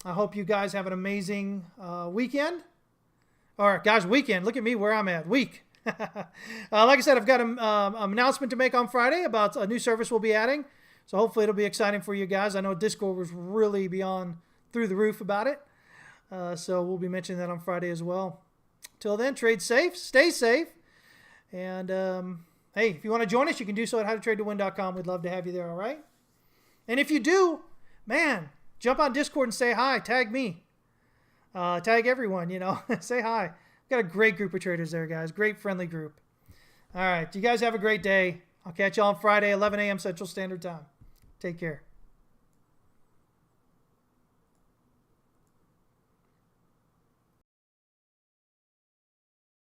I hope you guys have an amazing weekend. All right, guys, weekend. Look at me where I'm at. Week. Like I said, I've got an announcement to make on Friday about a new service we'll be adding. So hopefully it'll be exciting for you guys. I know Discord was really through the roof about it. So we'll be mentioning that on Friday as well. Till then, trade safe, stay safe. And hey, if you want to join us, you can do so at howtotradetowin.com. We'd love to have you there, all right? And if you do, man, jump on Discord and say hi. Tag me. Tag everyone, say hi. We've got a great group of traders there, guys. Great, friendly group. All right. You guys have a great day. I'll catch you on Friday, 11 a.m. Central Standard Time. Take care.